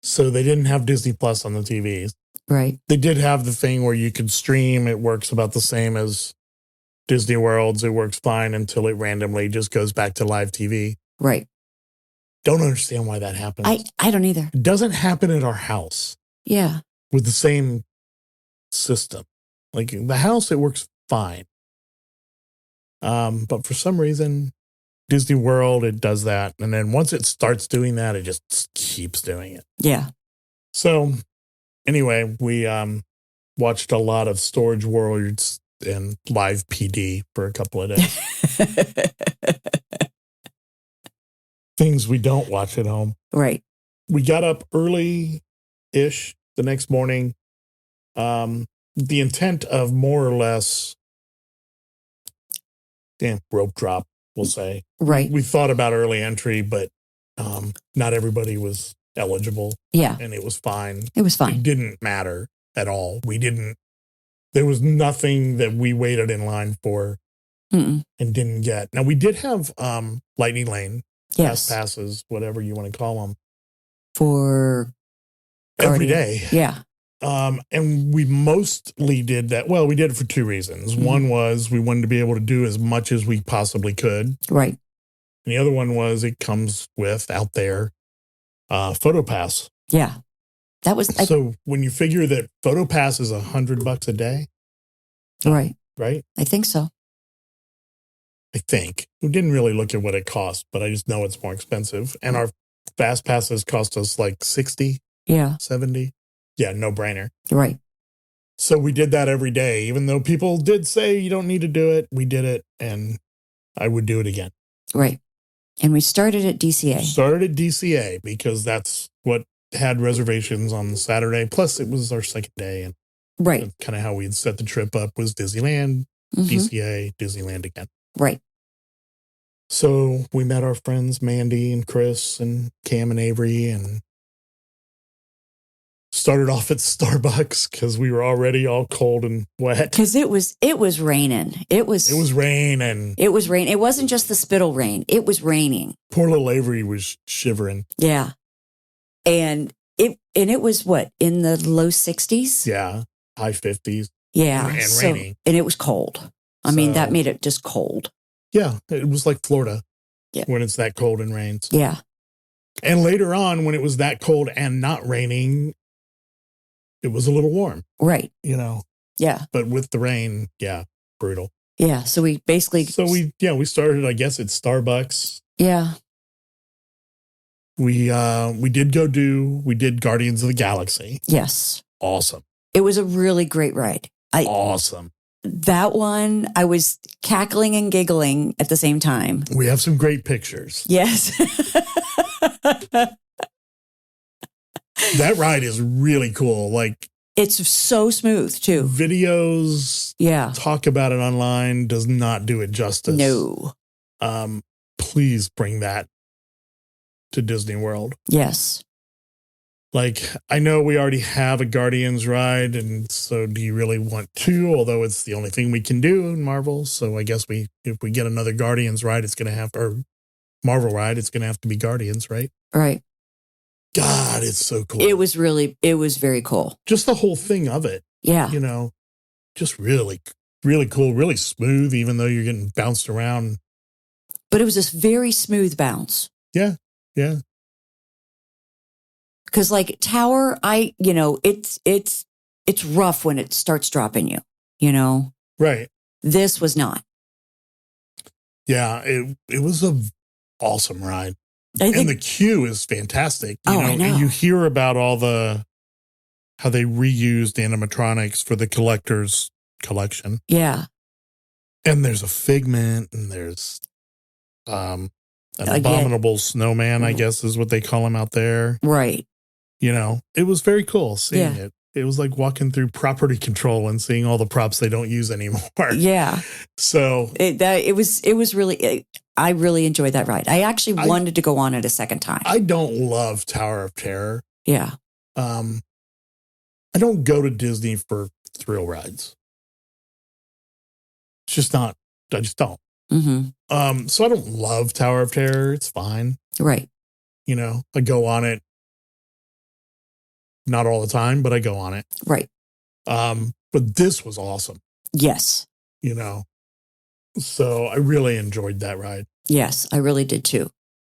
So they didn't have Disney Plus on the TVs. Right. They did have the thing where you could stream. It works about the same as Disney World's. It works fine until it randomly just goes back to live TV. Right. Don't understand why that happens. I don't either. It doesn't happen at our house. Yeah. With the same system. Like the house, it works fine. But for some reason, Disney World, it does that. And then once it starts doing that, it just keeps doing it. Yeah. So anyway, we watched a lot of Storage Wars and live PD for a couple of days. Things we don't watch at home. Right. We got up early-ish the next morning. The intent of more or less rope drop, we'll say. Right. We thought about early entry, but not everybody was eligible. Yeah. And it was fine. It didn't matter at all. There was nothing that we waited in line for and didn't get. Now, we did have Lightning Lane passes, whatever you want to call them. For every day. Yeah. And we mostly did that. Well, we did it for two reasons. One was we wanted to be able to do as much as we possibly could. Right. And the other one was it comes with out there PhotoPass. Yeah. That was so when you figure that PhotoPass is $100 a day. Right. Right? I think so. I think. We didn't really look at what it cost, but I just know it's more expensive. And our fast passes cost us like 60. Yeah. 70. Yeah, no brainer. Right. So we did that every day. Even though people did say you don't need to do it, we did it, and I would do it again. Right. And we started at DCA. Started at DCA because that's what had reservations on Saturday. Plus, it was our second day. And right. That's kind of how we had set the trip up was Disneyland, DCA, Disneyland again. Right. So we met our friends, Mandy and Chris and Cam and Avery, and started off at Starbucks because we were already all cold and wet. Because it was raining. It was raining. It was rain. It wasn't just the spittle rain. It was raining. Poor little Avery was shivering. Yeah. And it was what, in the low 60s? Yeah. High 50s. Yeah. And raining. And it was cold. I mean, that made it just cold. Yeah. It was like Florida. Yeah. When it's that cold and rains. Yeah. And later on, when it was that cold and not raining, it was a little warm. Right. Yeah. But with the rain, yeah, brutal. Yeah. So we basically. We started, I guess, at Starbucks. Yeah. We did Guardians of the Galaxy. Yes. awesome. It was a really great ride. Awesome. That one, I was cackling and giggling at the same time. We have some great pictures. Yes. That ride is really cool. Like, it's so smooth too. Videos, talk about it online does not do it justice. No. Please bring that to Disney World. Yes. Like, I know we already have a Guardians ride, and so do you really want to? Although it's the only thing we can do in Marvel. So I guess if we get another Guardians ride, it's going to have, or Marvel ride, it's going to have to be Guardians, right? Right. God, it's so cool. It was very cool. Just the whole thing of it. Yeah. You know, just really, really cool, really smooth, even though you're getting bounced around. But it was this very smooth bounce. Yeah. Yeah. Because like Tower, it's rough when it starts dropping you, you know? Right. This was not. Yeah, it was a awesome ride. And the queue is fantastic. I know. And you hear about how they reused animatronics for the collector's collection. Yeah. And there's a Figment, and there's an abominable snowman, I guess is what they call him out there. Right. You know, it was very cool seeing it. It was like walking through property control and seeing all the props they don't use anymore. Yeah. So it was really, I really enjoyed that ride. I actually wanted to go on it a second time. I don't love Tower of Terror. Yeah. I don't go to Disney for thrill rides. It's just not, I just don't. Mm-hmm. So I don't love Tower of Terror. It's fine. Right. You know, I go on it. Not all the time, but I go on it. Right. But this was awesome. Yes. You know, so I really enjoyed that ride. Yes, I really did too.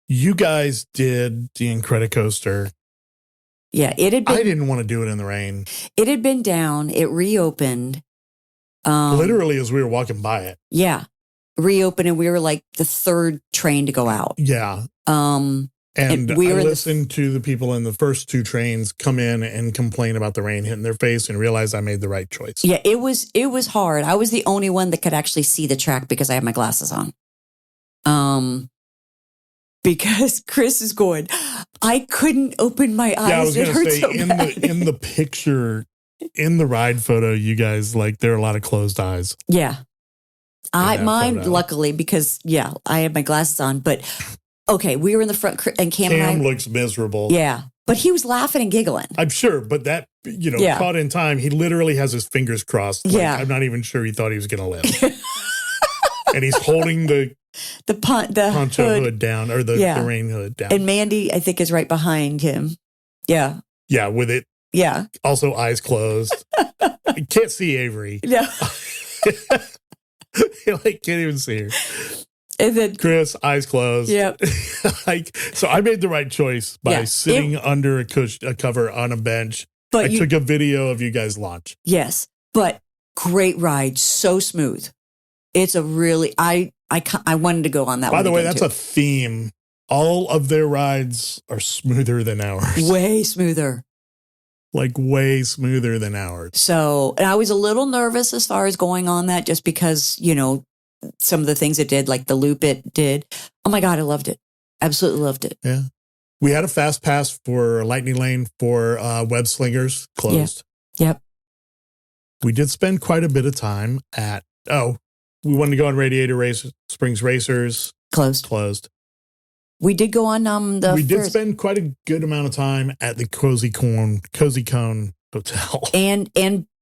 You guys did the Incredicoaster. Yeah, it had been. I didn't want to do it in the rain. It had been down. It reopened. Literally as we were walking by it. Yeah. Reopened, and we were like the third train to go out. Yeah. And I listened to the people in the first two trains come in and complain about the rain hitting their face and realize I made the right choice. Yeah, it was hard. I was the only one that could actually see the track because I had my glasses on. Because Chris is going, I couldn't open my eyes. Yeah, I was going to say, so in the picture, in the ride photo, you guys, like, there are a lot of closed eyes. Yeah. Mine, photo. luckily, because, I had my glasses on, but... Okay, we were in the front, and Cam looks miserable. Yeah, but he was laughing and giggling. I'm sure, but that, caught in time, he literally has his fingers crossed. Like, I'm not even sure he thought he was going to live. And he's holding the poncho hood down, or the rain hood down. And Mandy, I think, is right behind him. Yeah. Yeah, with it. Yeah. Also eyes closed. You can't see Avery. No. You can't even see her. And then Chris, eyes closed. Yep. So I made the right choice by sitting under a cover on a bench. But I took a video of you guys launch. Yes, but great ride, so smooth. It's a really I wanted to go on that. By the way, that's a theme. All of their rides are smoother than ours. Way smoother. Like way smoother than ours. So, and I was a little nervous as far as going on that, just because some of the things it did, like the loop it did. Oh my God, I loved it. Absolutely loved it. Yeah. We had a fast pass for Lightning Lane for Web Slingers closed. Yeah. Yep. We did spend quite a bit of time we wanted to go on Radiator Springs Racers. Closed. We did go on We did spend quite a good amount of time at the Cozy Cone Hotel. And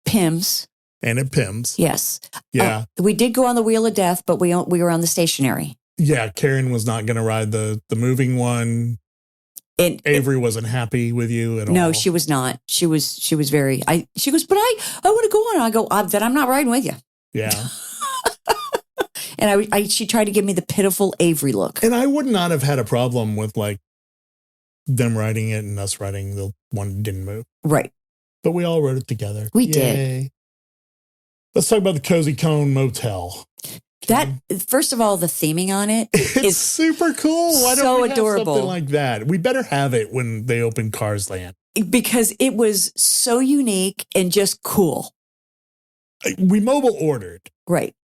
Pim's. And at Pim's. Yes. Yeah. We did go on the Wheel of Death, but we were on the stationary. Yeah. Karen was not going to ride the moving one. And Avery wasn't happy with you at all. No, she was not. She was very, she goes, but I want to go on. I go, then I'm not riding with you. Yeah. And she tried to give me the pitiful Avery look. And I would not have had a problem with them riding it and us riding the one that didn't move. Right. But we all rode it together. We did. Let's talk about the Cozy Cone Motel. That, first of all, the theming on it is super cool. Why so don't we adorable. have something like that? We better have it when they open Cars Land. because it was so unique and just cool. We mobile ordered. Right.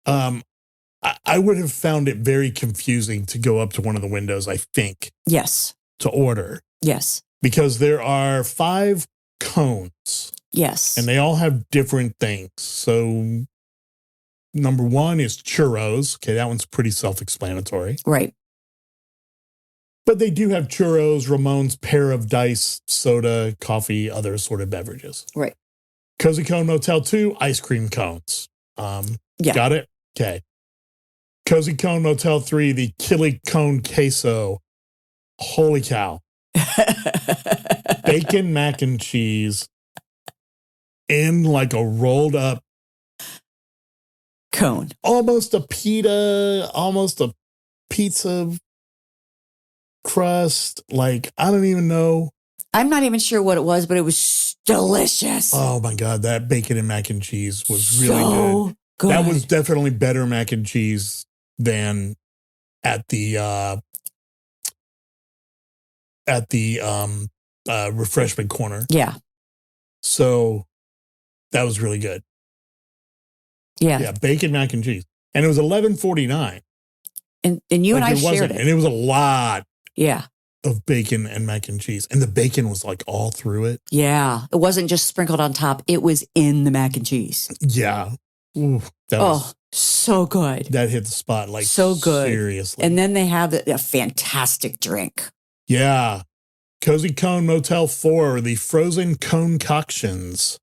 I would have found it very confusing to go up to one of the windows, I think. Yes. To order. Yes. Because there are 5 cones. Yes. And they all have different things. So number 1 is churros. Okay, that one's pretty self-explanatory. Right. But they do have churros, Ramon's pair of dice, soda, coffee, other sort of beverages. Right. Cozy Cone Motel 2, ice cream cones. Yeah. Got it? Okay. Cozy Cone Motel 3, the chili cone queso. Holy cow. Bacon mac and cheese in like a rolled up cone. Almost a pita, almost a pizza crust. Like, I don't even know. I'm not even sure what it was, but it was delicious. Oh my God, that bacon and mac and cheese was really so good. That was definitely better mac and cheese than at the refreshment corner. Yeah. So that was really good. Yeah. Yeah, bacon mac and cheese. And it was $11.49. And you and I shared it. And it was a lot Yeah. of bacon and mac and cheese. And the bacon was like all through it. Yeah. It wasn't just sprinkled on top. It was in the mac and cheese. Yeah. Ooh, so good. That hit the spot. Like, so good. Seriously. And then they have a fantastic drink. Yeah. Cozy Cone Motel 4, the frozen concoctions.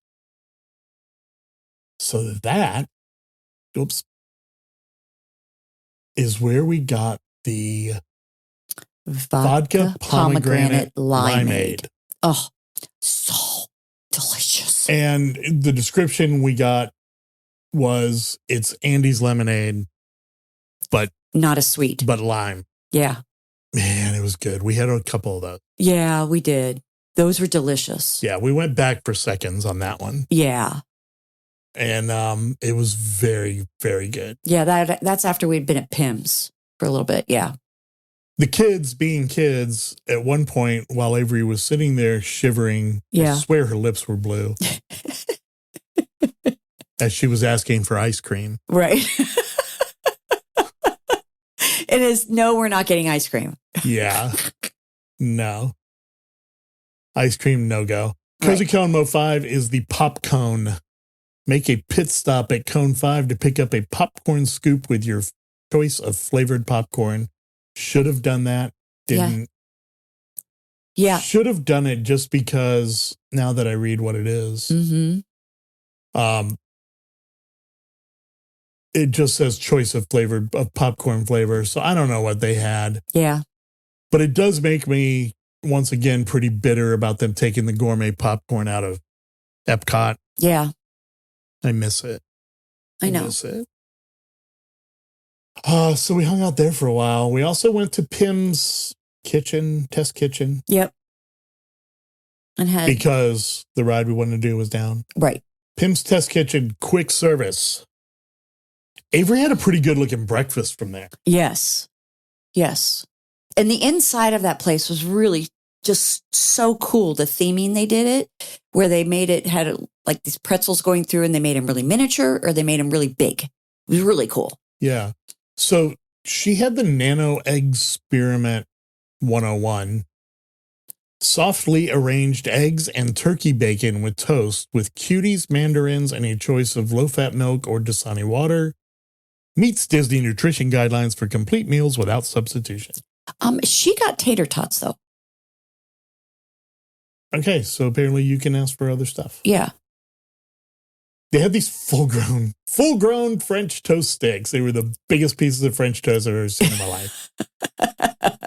So that, is where we got the vodka pomegranate limeade. Oh, so delicious. And the description we got was it's Andy's lemonade, but not as sweet, but lime. Yeah. Man, it was good. We had a couple of those. Yeah, we did. Those were delicious. Yeah, we went back for seconds on that one. Yeah. And it was very, very good. Yeah, that's after we'd been at Pim's for a little bit. Yeah. The kids, being kids, at one point while Avery was sitting there shivering, yeah. I swear her lips were blue, as she was asking for ice cream. Right. It is, no, we're not getting ice cream. Yeah. No. Ice cream, no go. Cozy Cone Mo 5 is the pop cone. Make a pit stop at Cone 5 to pick up a popcorn scoop with your choice of flavored popcorn. Should have done that. Didn't. Yeah. Should have done it just because now that I read what it is. Mm-hmm. It just says choice of popcorn flavor. So I don't know what they had. Yeah. But it does make me, once again, pretty bitter about them taking the gourmet popcorn out of Epcot. Yeah. I miss it. I know. Miss it. So we hung out there for a while. We also went to Pim's test kitchen. Yep. And because the ride we wanted to do was down. Right. Pim's Test Kitchen, quick service. Avery had a pretty good looking breakfast from there. Yes. Yes. And the inside of that place was really just so cool. The theming they did it, where they made it, had like these pretzels going through and they made them really miniature or they made them really big. It was really cool. Yeah. So she had the Nano Experiment 101. Softly arranged eggs and turkey bacon with toast with cuties, mandarins, and a choice of low-fat milk or Dasani water. Meets Disney nutrition guidelines for complete meals without substitution. She got tater tots, though. Okay, so apparently you can ask for other stuff. Yeah. They had these full-grown French toast sticks. They were the biggest pieces of French toast I've ever seen in my life.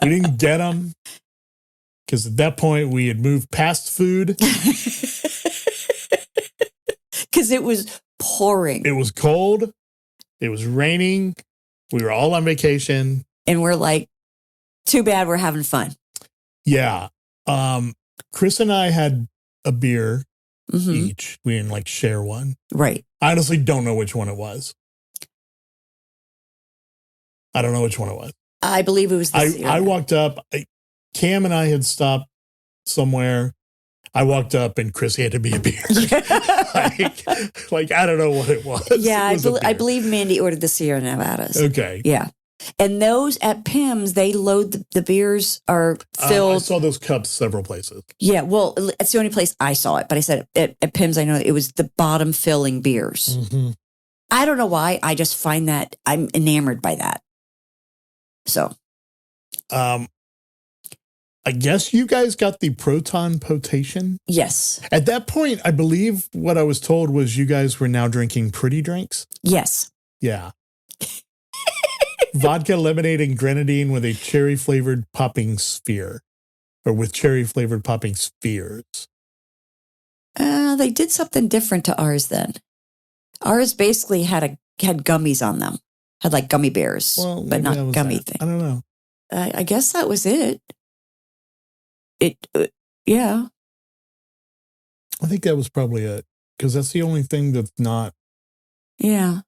We didn't get them because at that point we had moved past food. Because it was pouring. It was cold. It was raining. We were all on vacation. And we're like, too bad, we're having fun. Yeah. Chris and I had a beer each. We didn't like share one. Right. I honestly don't know which one it was. I don't know which one it was. I believe it was I walked up. Cam and I had stopped somewhere. I walked up and Chris handed me a beer. like I don't know what it was. Yeah, It was I believe Mandy ordered the Sierra Nevadas. Okay. Yeah. And those at Pim's, they load the beers are filled. I saw those cups several places. Yeah, well, it's the only place I saw it. But I said at Pim's, I know it was the bottom filling beers. Mm-hmm. I don't know why. I just find that I'm enamored by that. So, I guess you guys got the proton potation. yes. At that point, I believe what I was told was you guys were now drinking pretty drinks. Yes. Yeah. Vodka, lemonade, and grenadine with a cherry-flavored popping sphere. Or with cherry-flavored popping spheres. They did something different to ours then. Ours basically had gummies on them. Had like gummy bears, but not gummy thing. I don't know. I guess that was it. Yeah. I think that was probably it. Because that's the only thing that's not... Yeah.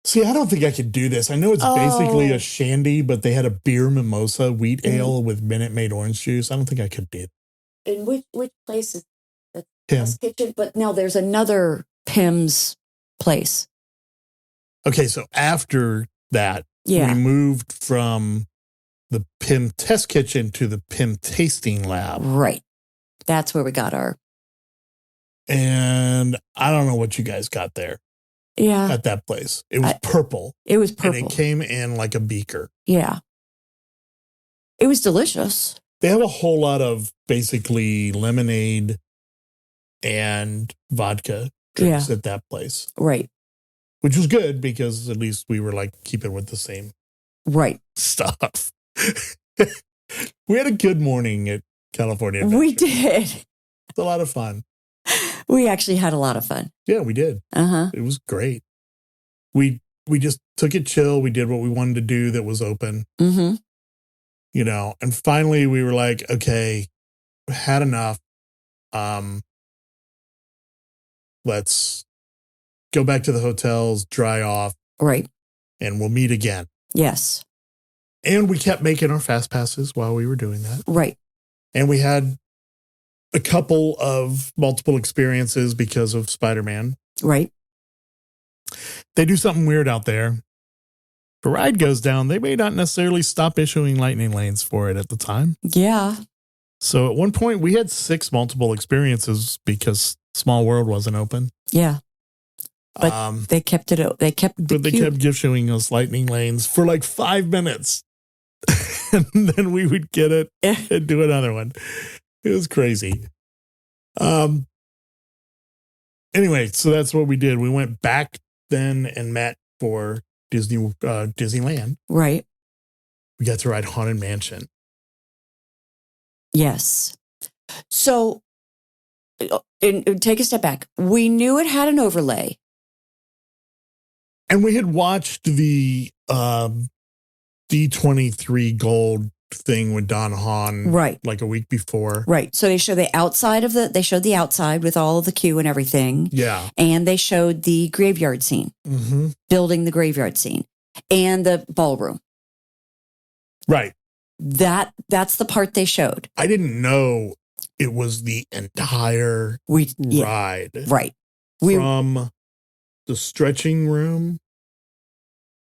See, I don't think I could do this. I know it's basically a shandy, but they had a beer mimosa wheat ale with Minute Maid orange juice. I don't think I could do it. And which place is the Pim. kitchen? But no, there's another Pim's place. Okay, so after that, Yeah. we moved from the Pim test kitchen to the Pim tasting lab. Right. That's where we got our... And I don't know what you guys got there Yeah. at that place. It was purple. It was purple. And it came in like a beaker. Yeah. It was delicious. They have a whole lot of basically lemonade and vodka drinks at that place. Right. Which was good because at least we were like keeping with the same stuff. We had a good morning at California Adventure. We did. It's a lot of fun. We actually had a lot of fun. Yeah, we did. Uh-huh. It was great. We just took it chill. We did what we wanted to do that was open. Mm-hmm. You know, and finally we were like, okay, we had enough. Let's go back to the hotels, dry off. Right. And we'll meet again. Yes. And we kept making our fast passes while we were doing that. Right. And we had a couple of multiple experiences because of Spider-Man. Right. They do something weird out there. If a ride goes down, they may not necessarily stop issuing lightning lanes for it at the time. Yeah. So at one point, we had 6 multiple experiences because Small World wasn't open. Yeah. But they kept it. They kept issuing us lightning lanes for like 5 minutes. And then we would get it and do another one. It was crazy. Anyway, so that's what we did. We went back then and met for Disneyland. Right. We got to ride Haunted Mansion. Yes. So, and take a step back. We knew it had an overlay. And we had watched the D23 Gold thing with Don Hahn like a week before. Right. So they showed the outside they showed the outside with all of the queue and everything. Yeah. And they showed the graveyard scene, building the graveyard scene and the ballroom. Right. That's the part they showed. I didn't know it was the entire ride. Right. From the stretching room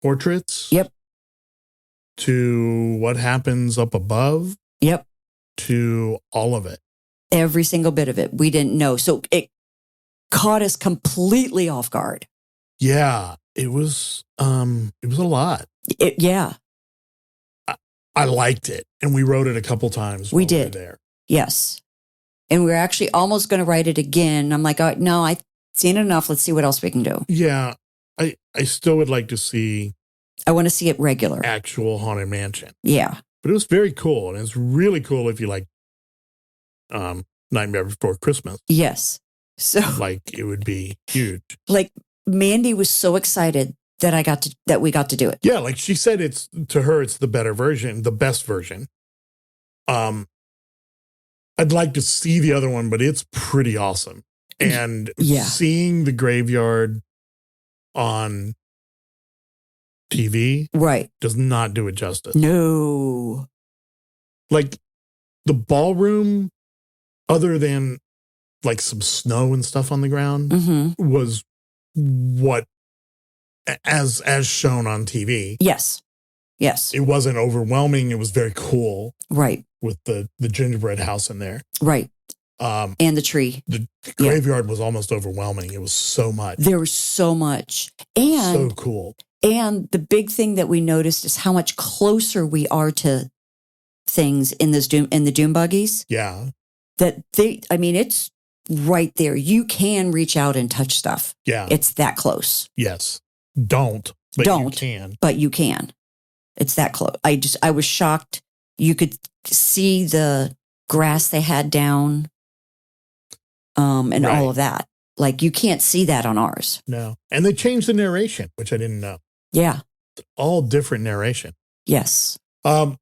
portraits. Yep. To what happens up above. Yep. To all of it. Every single bit of it. We didn't know. So it caught us completely off guard. Yeah. It was a lot. Yeah. I liked it. And we wrote it a couple times. We did. There. Yes. And we were actually almost going to write it again. I'm like, oh, no, I've seen it enough. Let's see what else we can do. Yeah. I still would like to see. I want to see it regular. Actual Haunted Mansion. Yeah. But it was very cool. And it's really cool if you like Nightmare Before Christmas. Yes. So like it would be huge. Like Mandy was so excited that we got to do it. Yeah, like she said it's the better version, the best version. I'd like to see the other one, but it's pretty awesome. And seeing the graveyard on TV does not do it justice. No. Like the ballroom other than like some snow and stuff on the ground, was what, as shown on TV. Yes. Yes. It wasn't overwhelming. It was very cool. Right. With the gingerbread house in there. Right. And the tree. The graveyard was almost overwhelming. It was so much. There was so much. And so cool. And the big thing that we noticed is how much closer we are to things in the Doom buggies. Yeah. That it's right there. You can reach out and touch stuff. Yeah. It's that close. Yes. Don't. You can. But you can. It's that close. I was shocked. You could see the grass they had down, and all of that. Like, you can't see that on ours. No. And they changed the narration, which I didn't know. Yeah. All different narration. Yes. You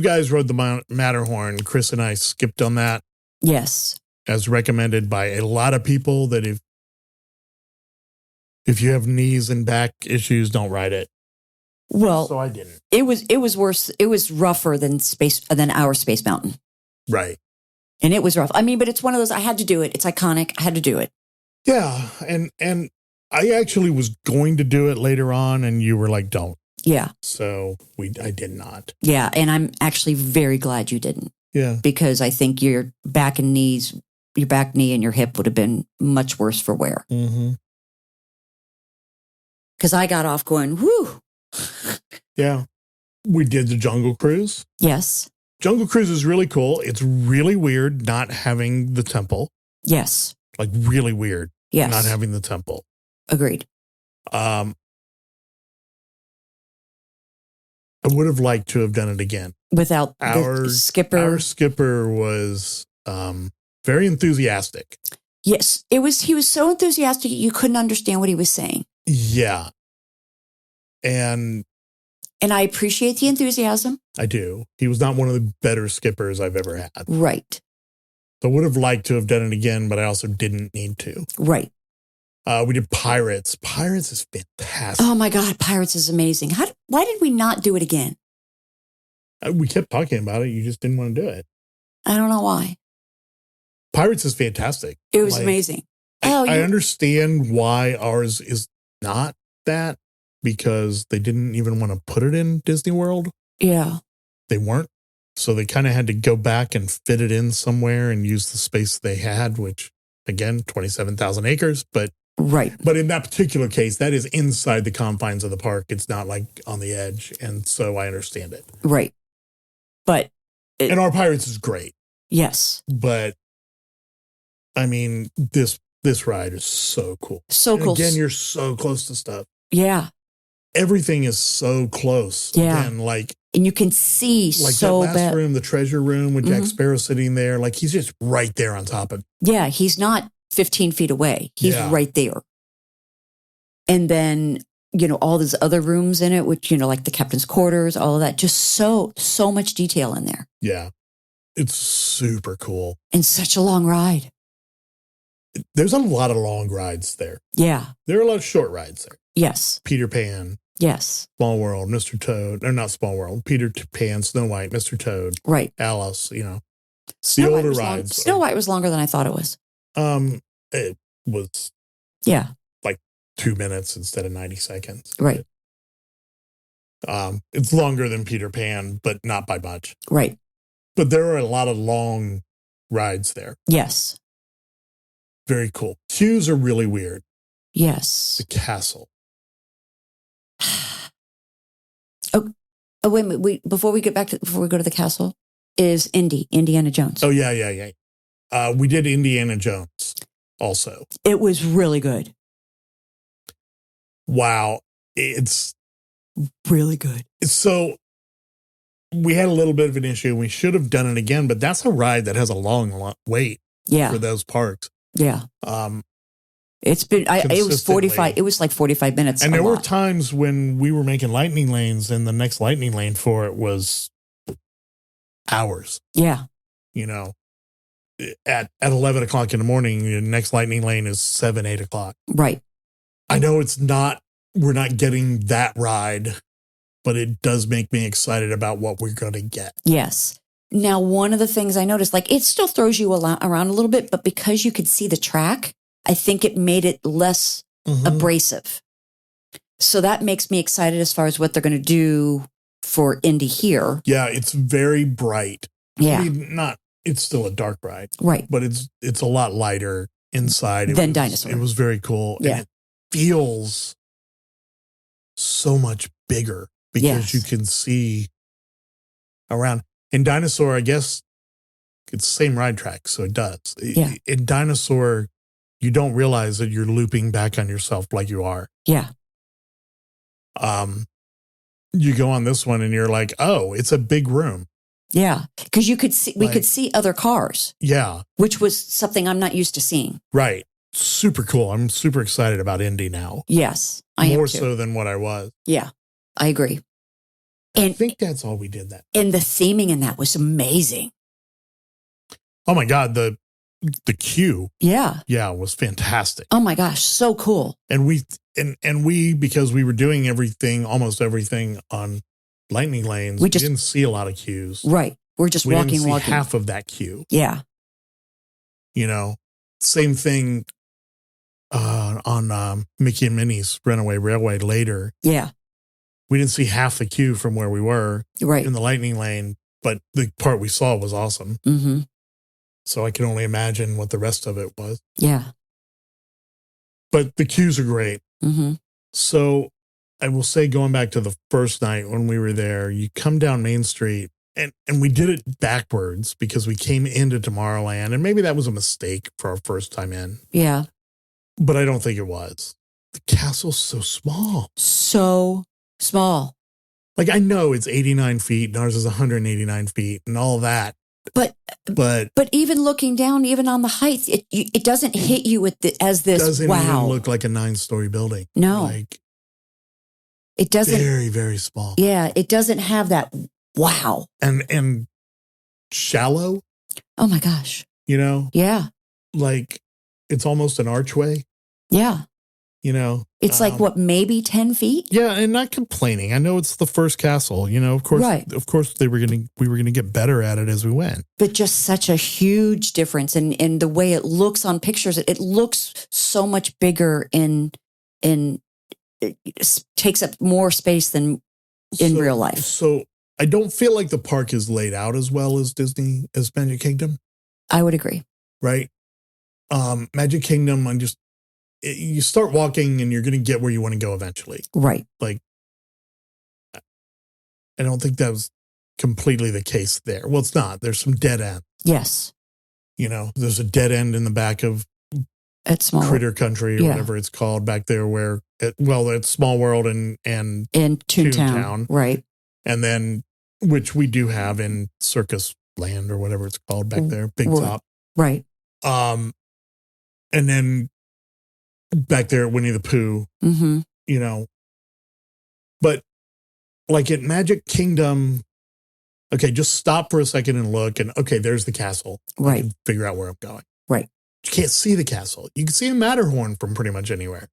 guys rode the Matterhorn. Chris and I skipped on that. Yes. As recommended by a lot of people, that if you have knees and back issues, don't ride it. Well, so I didn't. It was worse. It was rougher than our Space Mountain. Right. And it was rough. I mean, but it's one of those, I had to do it. It's iconic. I had to do it. Yeah. And I actually was going to do it later on, and you were like, don't. Yeah. So I did not. Yeah. And I'm actually very glad you didn't. Yeah. Because I think your back knee and your hip would have been much worse for wear. Mm-hmm. Because I got off going, whoo. Yeah. We did the Jungle Cruise. Yes. Jungle Cruise is really cool. It's really weird not having the temple. Yes. Like, really weird. Yes. Not having the temple. Agreed. I would have liked to have done it again. Without the skipper. Our skipper was very enthusiastic. Yes. He was so enthusiastic you couldn't understand what he was saying. Yeah. And I appreciate the enthusiasm. I do. He was not one of the better skippers I've ever had. Right. So I would have liked to have done it again, but I also didn't need to. Right. We did Pirates. Pirates is fantastic. Oh my God, Pirates is amazing. Why did we not do it again? We kept talking about it. You just didn't want to do it. I don't know why. Pirates is fantastic. It was amazing. I understand why ours is not that, because they didn't even want to put it in Disney World. Yeah. They weren't. So they kind of had to go back and fit it in somewhere and use the space they had, which, again, 27,000 acres. But right. But in that particular case, that is inside the confines of the park. It's not like on the edge. And so I understand it. Right. But. And our Pirates is great. Yes. But, I mean, this ride is so cool. So cool. Again, you're so close to stuff. Yeah. Everything is so close. Yeah. And and you can see like so that last room, the treasure room with Jack Sparrow sitting there. Like, he's just right there on top of it. Yeah. He's not 15 feet away. He's right there. And then, all those other rooms in it, which, like the captain's quarters, all of that, just so much detail in there. Yeah. It's super cool. And such a long ride. There's a lot of long rides there. Yeah. There are a lot of short rides there. Yes. Peter Pan. Yes. Small World, Mr. Toad. Or not Small World. Peter Pan, Snow White, Mr. Toad. Right. Alice, the older rides. Snow White was longer than I thought it was. It was. Yeah. Like 2 minutes instead of 90 seconds. Right. It's longer than Peter Pan, but not by much. Right. But there are a lot of long rides there. Yes. Very cool. Queues are really weird. Yes. The castle. Oh, wait a minute. Before we go to the castle, is Indiana Jones. Oh, yeah. We did Indiana Jones also. It was really good. Wow. It's really good. So we had a little bit of an issue. We should have done it again, but that's a ride that has a long wait for those parks. Yeah. It's been, it was 45, it was like 45 minutes. And there were times when we were making lightning lanes and the next lightning lane for it was hours. Yeah. At 11 o'clock in the morning, the next lightning lane is 7, 8 o'clock. Right. I know we're not getting that ride, but it does make me excited about what we're going to get. Yes. Now, one of the things I noticed, like it still throws you around a little bit, but because you could see the track, I think it made it less abrasive. So that makes me excited as far as what they're going to do for Indy here. Yeah, it's very bright. Yeah. I mean, it's still a dark ride. Right. But it's a lot lighter inside. Than Dinosaur. It was very cool. Yeah. And it feels so much bigger because you can see around. In Dinosaur, I guess it's the same ride track, so it does. Yeah. In Dinosaur, you don't realize that you're looping back on yourself like you are. Yeah. You go on this one and you're like, oh, it's a big room. Yeah. Because we could see other cars. Yeah. Which was something I'm not used to seeing. Right. Super cool. I'm super excited about Indy now. Yes. I am More too. so than what I was. Yeah. I agree. And I think that's all we did that. And the theming in that was amazing. Oh my God. The queue. Yeah. Yeah. Was fantastic. Oh my gosh. So cool. And we, because we were doing almost everything on Lightning Lanes, we didn't see a lot of queues. Right. We're just we walking. Half of that queue. Yeah. Same thing on Mickey and Minnie's Runaway Railway later. Yeah. We didn't see half the queue from where we were in the Lightning Lane, but the part we saw was awesome. Mm-hmm. So I can only imagine what the rest of it was. Yeah. But the queues are great. Mm-hmm. So I will say, going back to the first night when we were there, you come down Main Street, and we did it backwards because we came into Tomorrowland, and maybe that was a mistake for our first time in. Yeah. But I don't think it was. The castle's so small. So small. Like, I know it's 89 feet, and ours is 189 feet, and all that. But even looking down, even on the height, it doesn't hit you as this. Doesn't wow. even look like a 9-story building. No, like it doesn't. Very, very small. Yeah, it doesn't have that. Wow. And shallow. Oh my gosh. Yeah. Like it's almost an archway. Yeah. It's like what, maybe 10 feet? Yeah, and not complaining. I know it's the first castle. Of course, right. Of course, we were gonna get better at it as we went. But just such a huge difference in the way it looks on pictures. It looks so much bigger it takes up more space than in real life. So I don't feel like the park is laid out as well as Magic Kingdom. I would agree. Right. Magic Kingdom, you start walking and you're going to get where you want to go eventually. Right. Like, I don't think that was completely the case there. Well, it's not. There's some dead end. Yes. There's a dead end in the back of Critter Country or whatever it's called back there it's Small World and Toontown. Right. And then, which we do have in Circus Land or whatever it's called back there. Big Top. Right. And then back there at Winnie the Pooh, but like at Magic Kingdom, okay, just stop for a second and look and okay, there's the castle. Right. I can figure out where I'm going. Right. You can't see the castle. You can see the Matterhorn from pretty much anywhere.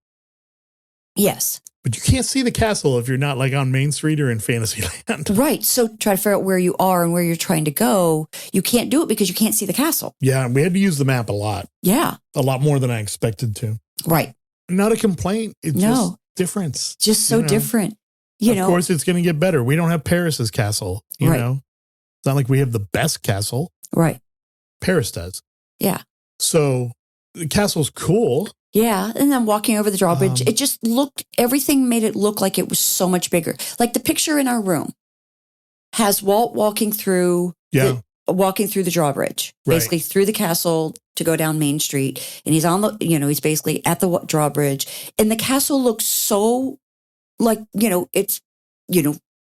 Yes. But you can't see the castle if you're not like on Main Street or in Fantasyland. Right. So try to figure out where you are and where you're trying to go. You can't do it because you can't see the castle. Yeah. We had to use the map a lot. Yeah. A lot more than I expected to. Right. Not a complaint. It's just difference. Just so different. Of course, it's going to get better. We don't have Paris's castle. You know, it's not like we have the best castle. Right. Paris does. Yeah. So the castle's cool. Yeah. And then walking over the drawbridge, it just everything made it look like it was so much bigger. Like the picture in our room has Walt walking through the drawbridge, basically through the castle to go down Main Street. And he's on he's basically at the drawbridge. And the castle looks so like, it's,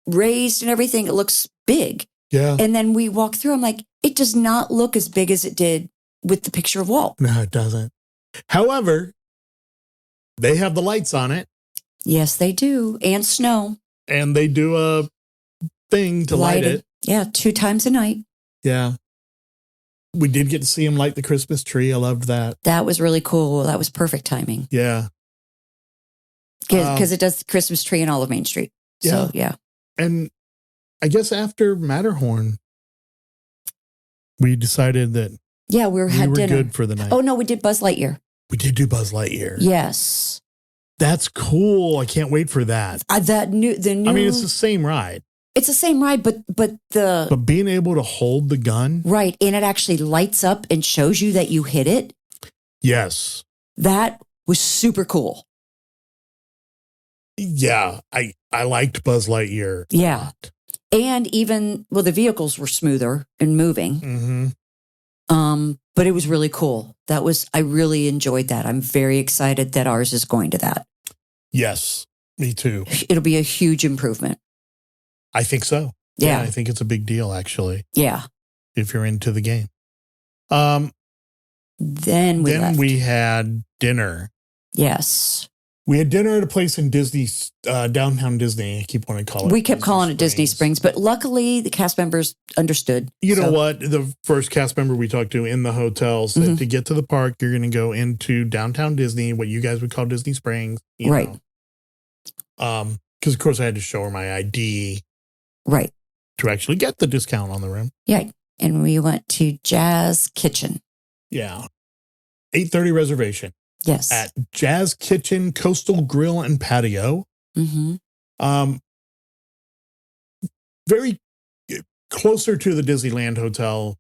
raised and everything. It looks big. Yeah. And then we walk through, I'm like, it does not look as big as it did with the picture of Walt. No, it doesn't. However, they have the lights on it. Yes, they do. And snow. And they do a thing to light it. Yeah, 2 times a night. Yeah. We did get to see him light the Christmas tree. I loved that. That was really cool. That was perfect timing. Yeah. Because it does the Christmas tree in all of Main Street. So, yeah. And I guess after Matterhorn, We decided that Yeah, we had were dinner. Good for the night. Oh, no, we did Buzz Lightyear. We did do Buzz Lightyear. Yes. That's cool. I can't wait for that. The new. I mean, it's the same ride. It's the same ride, but being able to hold the gun. Right. And it actually lights up and shows you that you hit it. Yes. That was super cool. Yeah. I liked Buzz Lightyear. Yeah. And even, the vehicles were smoother and moving. Mm-hmm. But it was really cool. I really enjoyed that. I'm very excited that ours is going to that. Yes, me too. It'll be a huge improvement. I think so. Yeah. I think it's a big deal, actually. Yeah. If you're into the game. Then we had dinner. Yes. We had dinner at a place in Disney, downtown Disney. I keep wanting to call it. We kept calling it Disney Springs, but luckily the cast members understood. You know what? The first cast member we talked to in the hotel said to get to the park, you're going to go into downtown Disney, what you guys would call Disney Springs. Right. Because, of course, I had to show her my ID. Right. To actually get the discount on the room. Yeah. And we went to Jazz Kitchen. Yeah. 8:30 reservation. Yes. At Jazz Kitchen, Coastal Grill and Patio. Mm-hmm. Very closer to the Disneyland Hotel.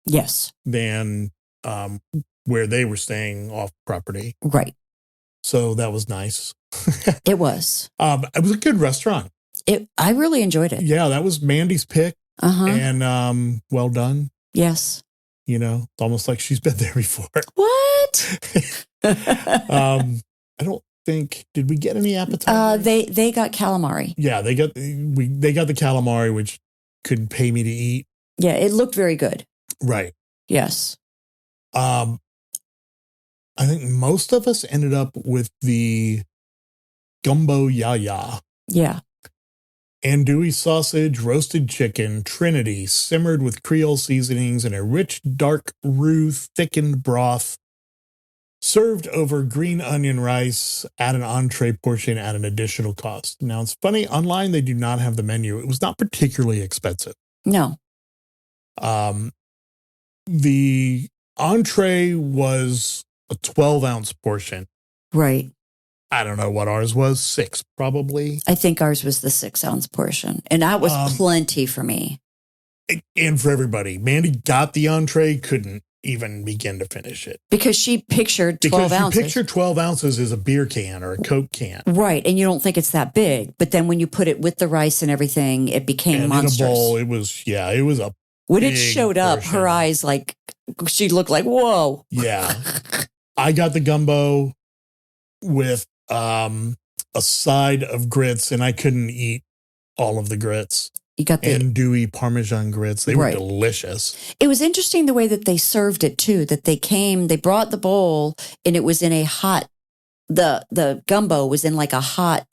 Yes. Than where they were staying off property. Right. So that was nice. It was. It was a good restaurant. I really enjoyed it. Yeah, that was Mandy's pick. Uh-huh. And well done. Yes. You know, it's almost like she's been there before. What? I don't think, did we get any appetizers? They got calamari. Yeah, they got the calamari, which could pay me to eat. Yeah, it looked very good. Right. Yes. I think most of us ended up with the gumbo yaya. Yeah. Andouille sausage, roasted chicken, Trinity, simmered with Creole seasonings and a rich, dark roux thickened broth, served over green onion rice at an entree portion at an additional cost. Now, it's funny, online they do not have the menu. It was not particularly expensive. No. The entree was a 12-ounce portion. Right. I don't know what ours was, 6 probably. I think ours was the 6-ounce portion. And that was plenty for me. And for everybody. Mandy got the entree, couldn't even begin to finish it. Because she pictured 12 ounces. Because you picture 12 ounces as a beer can or a Coke can. Right. And you don't think it's that big. But then when you put it with the rice and everything, it became monstrous. In a bowl, it was a when it showed up, portion. Her eyes, she looked like, whoa. Yeah. I got the gumbo with a side of grits, and I couldn't eat all of the grits. You got the andouille Parmesan grits. They were delicious. It was interesting the way that they served it too, that they brought the bowl and it was in a hot, the gumbo was in like a hot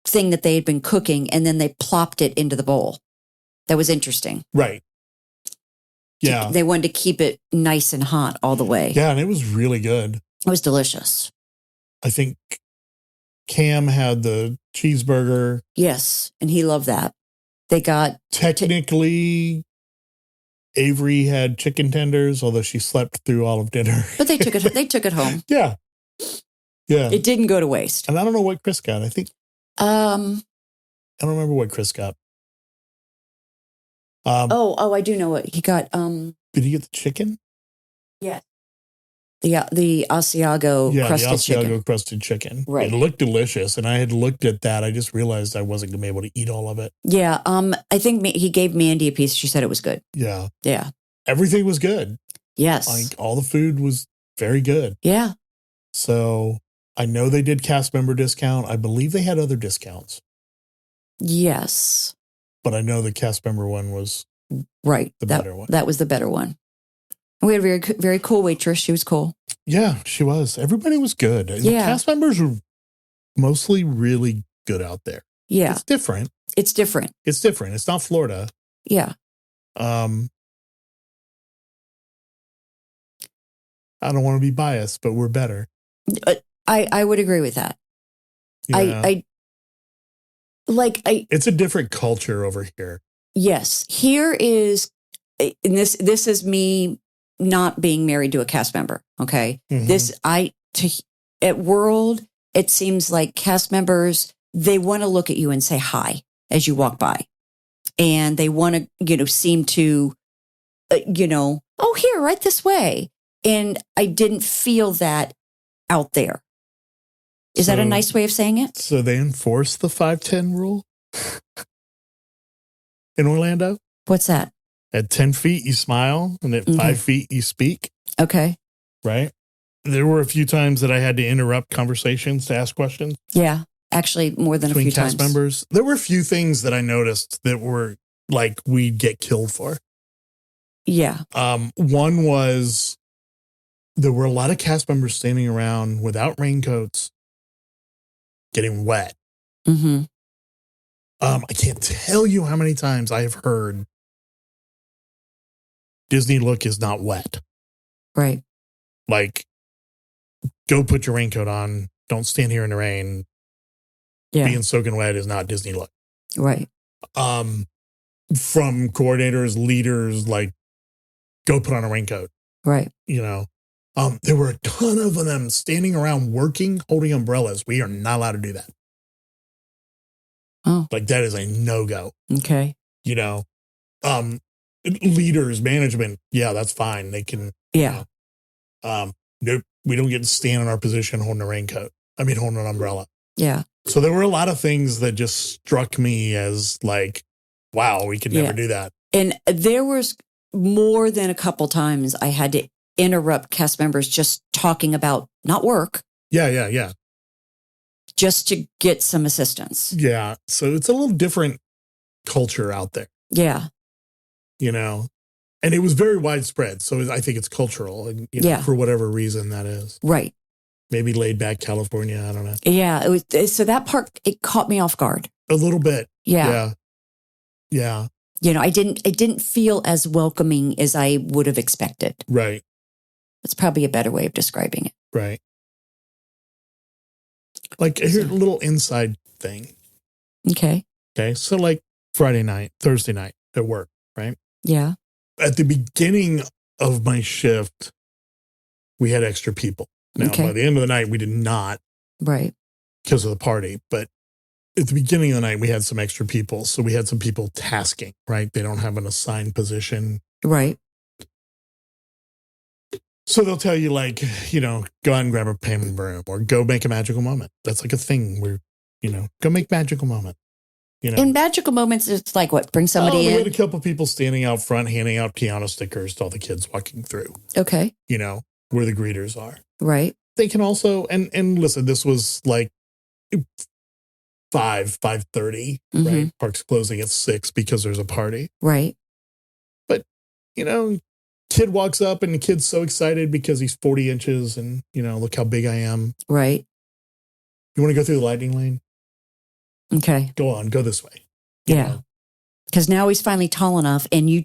thing that they had been cooking, and then they plopped it into the bowl. That was interesting. Right. Yeah. They wanted to keep it nice and hot all the way. Yeah, and it was really good. It was delicious. I think Cam had the cheeseburger. Yes, and he loved that. They got... Technically, Avery had chicken tenders, although she slept through all of dinner. But they took it home. Yeah. Yeah. It didn't go to waste. And I don't know what Chris got. I think... I don't remember what Chris got. I do know what he got. Did he get the chicken? Yeah. The Asiago crusted chicken. Yeah, the Asiago crusted chicken. Right. It looked delicious, and I had looked at that. I just realized I wasn't going to be able to eat all of it. Yeah. I think he gave Mandy a piece. She said it was good. Yeah. Yeah. Everything was good. Yes. Like, all the food was very good. Yeah. So I know they did cast member discount. I believe they had other discounts. Yes. But I know the cast member one was the better one. That was the better one. We had a very, very cool waitress. She was cool. Yeah, she was. Everybody was good. Yeah. The cast members were mostly really good out there. Yeah. It's different. It's different. It's not Florida. Yeah. I don't want to be biased, but we're better. I would agree with that. Yeah. It's a different culture over here. Yes. Here is and this is me not being married to a cast member. Okay. At World, it seems like cast members, they want to look at you and say hi as you walk by. And they want to, seem to, oh, here, right this way. And I didn't feel that out there. Is that a nice way of saying it? So they enforce the 5'10" rule in Orlando? What's that? At 10 feet, you smile, and at 5 feet, you speak. Okay. Right? There were a few times that I had to interrupt conversations to ask questions. Yeah. Actually, more than a few times. Between cast members. There were a few things that I noticed that were like we'd get killed for. Yeah. One was there were a lot of cast members standing around without raincoats, getting wet. Mm-hmm. I can't tell you how many times I have heard Disney look is not wet. Right. Like, go put your raincoat on. Don't stand here in the rain. Yeah. Being soaking wet is not Disney look. Right. From coordinators, leaders, like, go put on a raincoat. Right. There were a ton of them standing around working, holding umbrellas. We are not allowed to do that. Oh. Like, that is a no-go. Okay. Leaders, management, yeah, that's fine. They can. Yeah. Nope, we don't get to stand in our position holding holding an umbrella. Yeah. So there were a lot of things that just struck me as like, wow, we could never do that. And there was more than a couple times I had to interrupt cast members just talking about not work. Yeah. Just to get some assistance. Yeah. So it's a little different culture out there. Yeah. And it was very widespread. So I think it's cultural and for whatever reason that is. Right. Maybe laid back California. I don't know. Yeah. So that part, it caught me off guard. A little bit. Yeah. Yeah. I didn't feel as welcoming as I would have expected. Right. That's probably a better way of describing it. Right. Like, here's a little inside thing. Okay. So like Friday night, Thursday night at work, right? Yeah. At the beginning of my shift, we had extra people. Now, by the end of the night, we did not. Right. Because of the party. But at the beginning of the night, we had some extra people. So we had some people tasking, right? They don't have an assigned position. Right. So they'll tell you, like, go out and grab a payment broom or go make a magical moment. That's like a thing where, go make magical moment. In magical moments, it's like what? Bring somebody in? We had a couple people standing out front, handing out piano stickers to all the kids walking through. Okay. Where the greeters are. Right. They can also, and listen, this was like 5:30, right? Park's closing at 6 because there's a party. Right. But, kid walks up and the kid's so excited because he's 40 inches and, look how big I am. Right. You want to go through the lightning lane? Okay. Go this way. Yeah. Because now he's finally tall enough and you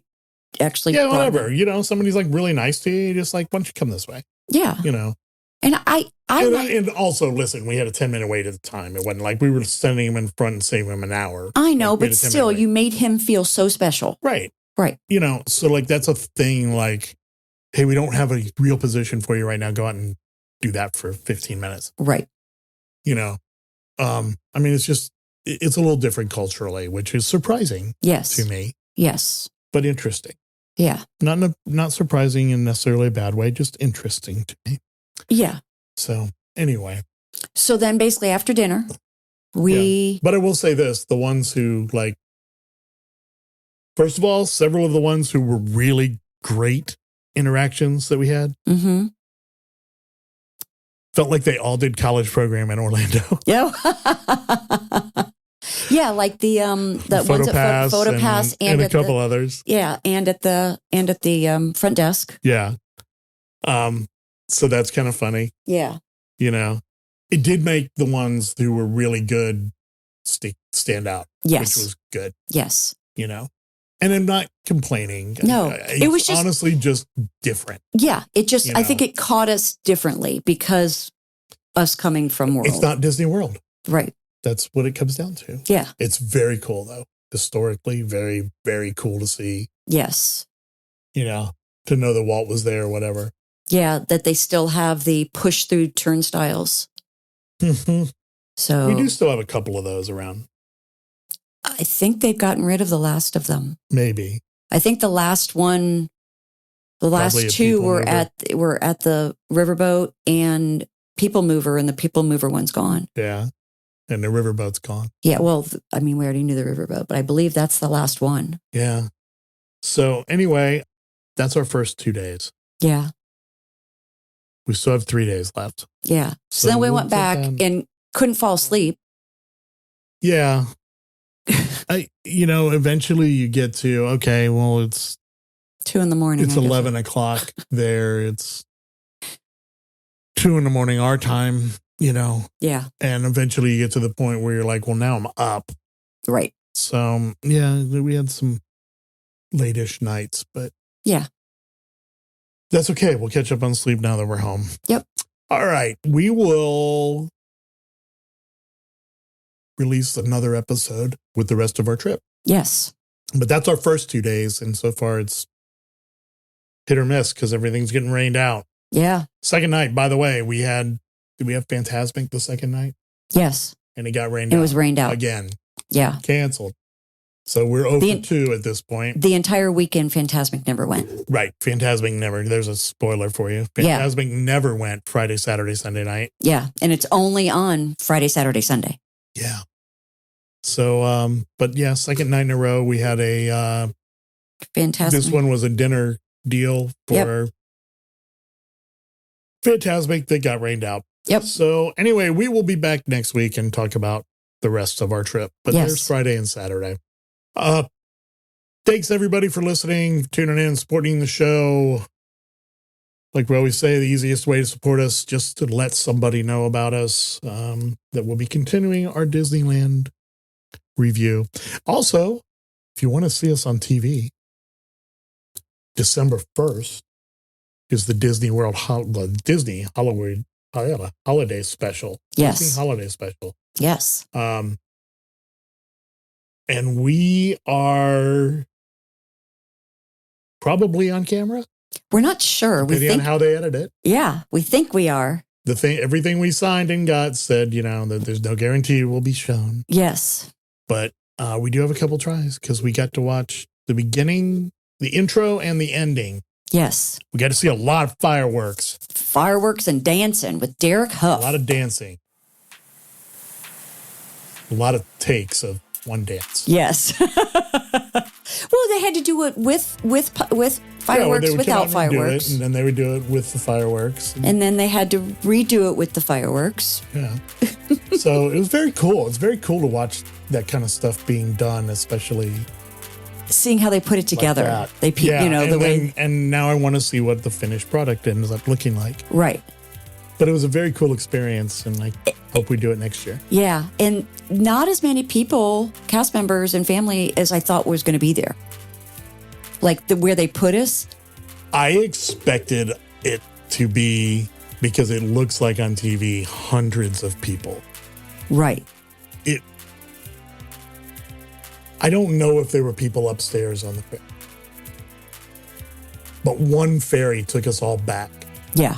actually. Yeah, whatever. Somebody's like really nice to you. Just like, why don't you come this way? Yeah. And and also, listen, we had a 10-minute wait at the time. It wasn't like we were sending him in front and saving him an hour. I know, but still, you made him feel so special. Right. Right. So like that's a thing like, hey, we don't have a real position for you right now. Go out and do that for 15 minutes. Right. It's a little different culturally, which is surprising to me. Yes. But interesting. Yeah. Not surprising in necessarily a bad way, just interesting to me. Yeah. So anyway. So then basically after dinner, But I will say this, the ones who like, first of all, several of the ones who were really great interactions that we had felt like they all did college program in Orlando. Yeah. Yeah, like the ones at PhotoPass and a couple others. Yeah, and at the front desk. Yeah. So that's kind of funny. Yeah. It did make the ones who were really good stand out. Yes. Which was good. Yes. And I'm not complaining. No, it was just honestly just different. Yeah, it just I think it caught us differently because us coming from World. It's not Disney World. Right. That's what it comes down to. Yeah. It's very cool though. Historically, very, very cool to see. Yes. to know that Walt was there or whatever. Yeah, that they still have the push through turnstiles. So We do still have a couple of those around. I think they've gotten rid of the last of them. Maybe. I think the last one, the last Probably a two people were at the riverboat and People Mover, and the People Mover one's gone. Yeah. And the riverboat's gone. Yeah, well, I mean, we already knew the riverboat, but I believe that's the last one. Yeah. So anyway, that's our first 2 days. Yeah. We still have 3 days left. Yeah. So then we we'll went back and couldn't fall asleep. Yeah. Eventually you get to, okay, well, it's 2 a.m. It's 11 o'clock there. It's 2 a.m. our time, Yeah. and eventually you get to the point where you're like, well, now I'm up. Right. So, yeah, we had some late-ish nights, but yeah, that's okay. We'll catch up on sleep now that we're home. Yep. All right. We will release another episode with the rest of our trip. Yes. But that's our first 2 days. And so far it's hit or miss because everything's getting rained out. Yeah. Second night, by the way, did we have Fantasmic the second night? Yes. And it got rained out. It was rained out. Again. Yeah. Canceled. So we're 0 for 2 at this point. The entire weekend, Fantasmic never went. Right. Fantasmic never. There's a spoiler for you. Fantasmic never went Friday, Saturday, Sunday night. Yeah. And it's only on Friday, Saturday, Sunday. Yeah. So, but yeah, second night in a row, we had a Fantasmic. This one was a dinner deal for Fantasmic that got rained out. Yep. So anyway, we will be back next week and talk about the rest of our trip. But there's Friday and Saturday. Thanks everybody for listening, tuning in, supporting the show. Like we always say, the easiest way to support us, just to let somebody know about us, that we'll be continuing our Disneyland review. Also, if you want to see us on TV, December 1st is the Disney World Disney Holiday Special. Yes. Disney Holiday Special. Yes. And we are probably on camera. We're not sure. Depending on how they edit it. Yeah, we think we are. Everything we signed and got said, that there's no guarantee it will be shown. Yes. But we do have a couple tries because we got to watch the beginning, the intro, and the ending. Yes. We got to see a lot of fireworks. Fireworks and dancing with Derek Huff. A lot of dancing. A lot of takes of one dance. Yes. Well, they had to do it with fireworks, without fireworks. And then they would do it with the fireworks. And then they had to redo it with the fireworks. Yeah. So it was very cool. It's very cool to watch that kind of stuff being done, especially seeing how they put it together. Like the way. And now I want to see what the finished product ends up looking like. Right. But it was a very cool experience, and I hope we do it next year. Yeah, and not as many people, cast members and family, as I thought was going to be there. Like where they put us. I expected it to be, because it looks like on TV, hundreds of people. Right. I don't know if there were people upstairs on the ferry. But one ferry took us all back. Yeah.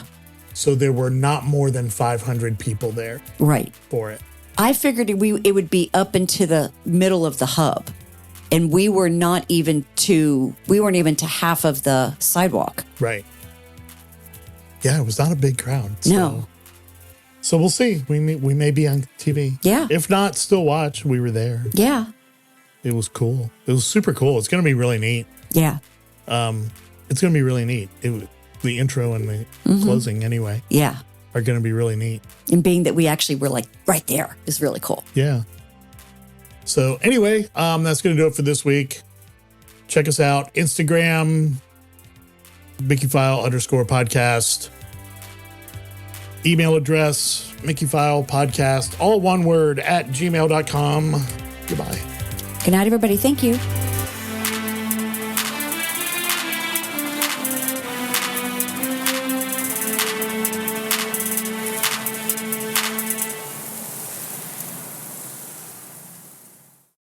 So there were not more than 500 people there. Right. For it. I figured it would be up into the middle of the hub. And we weren't even to half of the sidewalk. Right. Yeah, it was not a big crowd. No. So we'll see. We may be on TV. Yeah. If not, still watch. We were there. Yeah. It was cool. It was super cool. It's going to be really neat. Yeah. It's going to be really neat. The intro and the closing anyway. Yeah. Are going to be really neat. And being that we actually were like right there is really cool. Yeah. So anyway, that's going to do it for this week. Check us out. Instagram, Mickeyphile_podcast. Email address, Mickeyphile Podcast, all one word, @gmail.com. Goodbye. Good night, everybody. Thank you.